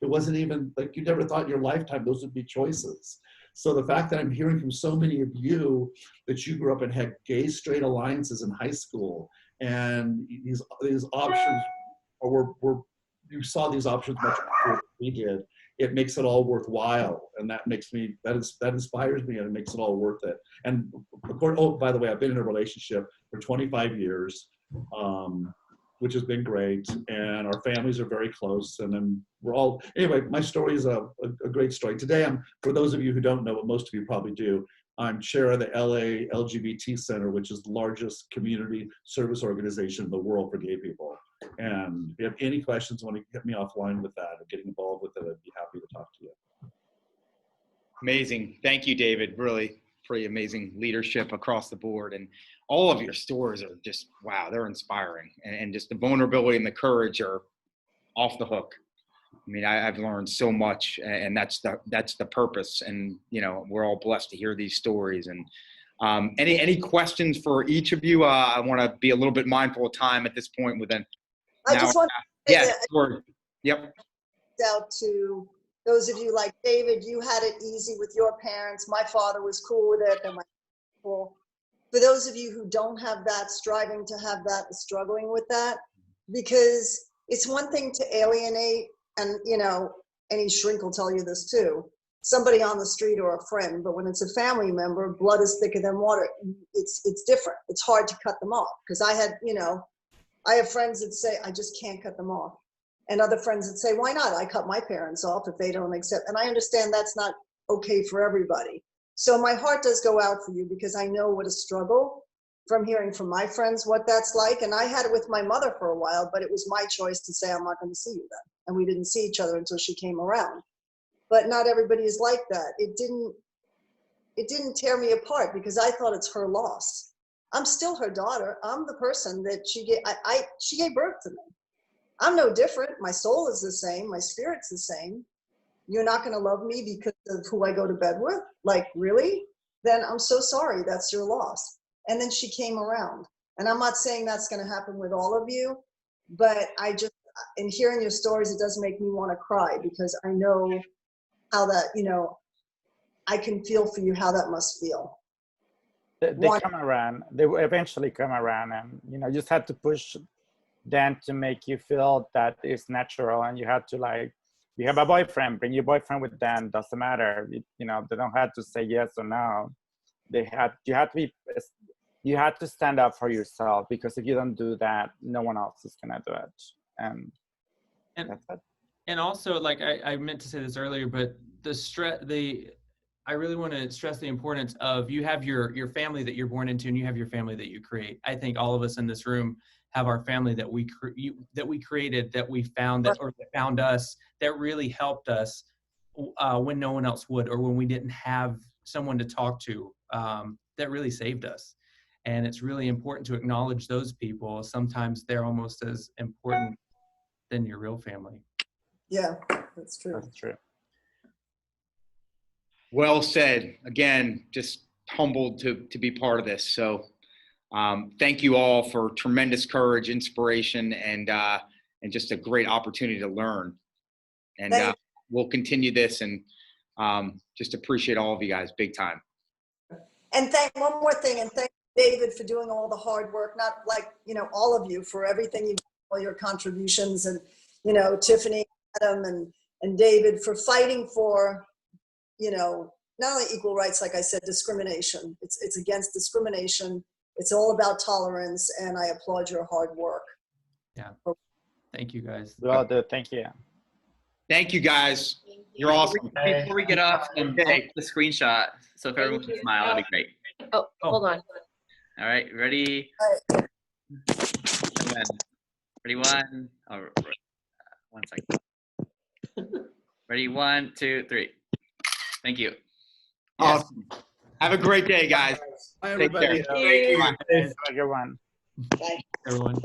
it wasn't even like, you never thought in your lifetime those would be choices. So the fact that I'm hearing from so many of you that you grew up and had gay straight alliances in high school, and these options, or you saw these options much before we did, it makes it all worthwhile, and that inspires me, and it makes it all worth it. And by the way, I've been in a relationship for 25 years, which has been great, and our families are very close, and then anyway, my story is a great story. Today, for those of you who don't know, but most of you probably do, I'm chair of the LA LGBT Center, which is the largest community service organization in the world for gay people. And if you have any questions, want to get me offline with that or getting involved with it, I'd be happy to talk to you. Amazing. Thank you, David. Really pretty amazing leadership across the board. And all of your stories are just, wow, they're inspiring. And just the vulnerability and the courage are off the hook. I mean, I've learned so much, and that's the purpose. And, you know, we're all blessed to hear these stories. And any questions for each of you? I want to be a little bit mindful of time at this point with I just want to say sure. Yep. out to those of you like David, you had it easy with your parents. My father was cool with it, and my cool. For those of you who don't have that, striving to have that, struggling with that, because it's one thing to alienate, and you know, any shrink will tell you this too, somebody on the street or a friend, but when it's a family member, blood is thicker than water. It's different. It's hard to cut them off, because I have friends that say, I just can't cut them off. And other friends that say, why not? I cut my parents off if they don't accept. And I understand that's not okay for everybody. So my heart does go out for you, because I know what a struggle from hearing from my friends what that's like. And I had it with my mother for a while, but it was my choice to say, I'm not going to see you then. And we didn't see each other until she came around. But not everybody is like that. It didn't tear me apart, because I thought it's her loss. I'm still her daughter. I'm the person that she gave birth to me. I'm no different. My soul is the same. My spirit's the same. You're not going to love me because of who I go to bed with? Like, really? Then I'm so sorry. That's your loss. And then she came around. And I'm not saying that's going to happen with all of you, but in hearing your stories, it does make me want to cry, because I know how that, I can feel for you how that must feel. They come around. They will eventually come around, and you just have to push them to make you feel that it's natural. And you have to, you have a boyfriend, bring your boyfriend with them. Doesn't matter. They don't have to say yes or no. You have to stand up for yourself, because if you don't do that, no one else is gonna do it. And that's it. And also, I meant to say this earlier, but I really want to stress the importance of, you have your family that you're born into, and you have your family that you create. I think all of us in this room have our family that we created, that we found, that found us, that really helped us when no one else would, or when we didn't have someone to talk to, that really saved us. And it's really important to acknowledge those people. Sometimes they're almost as important than your real family. Yeah, that's true. That's true. Well said. Again, just humbled to be part of this. So thank you all for tremendous courage, inspiration, and just a great opportunity to learn. And we'll continue this, and just appreciate all of you guys big time. And one more thing, and thank David for doing all the hard work, not all of you for everything you do, all your contributions, and, Tiffany, Adam, and David for fighting for, not only equal rights, like I said, discrimination. It's against discrimination. It's all about tolerance, and I applaud your hard work. Yeah. Thank you, guys. Well, thank you. Thank you, guys. You're awesome. Before we get off, take the screenshot. So if everyone can smile, that'd be great. Oh, hold on. All right, ready? Ready, one. Oh, 1 second. Ready, 1, 2, 3. Thank you. Awesome. Have a great day, guys. Bye, everybody. Take care. Thank you. Have a good one. Bye. Everyone.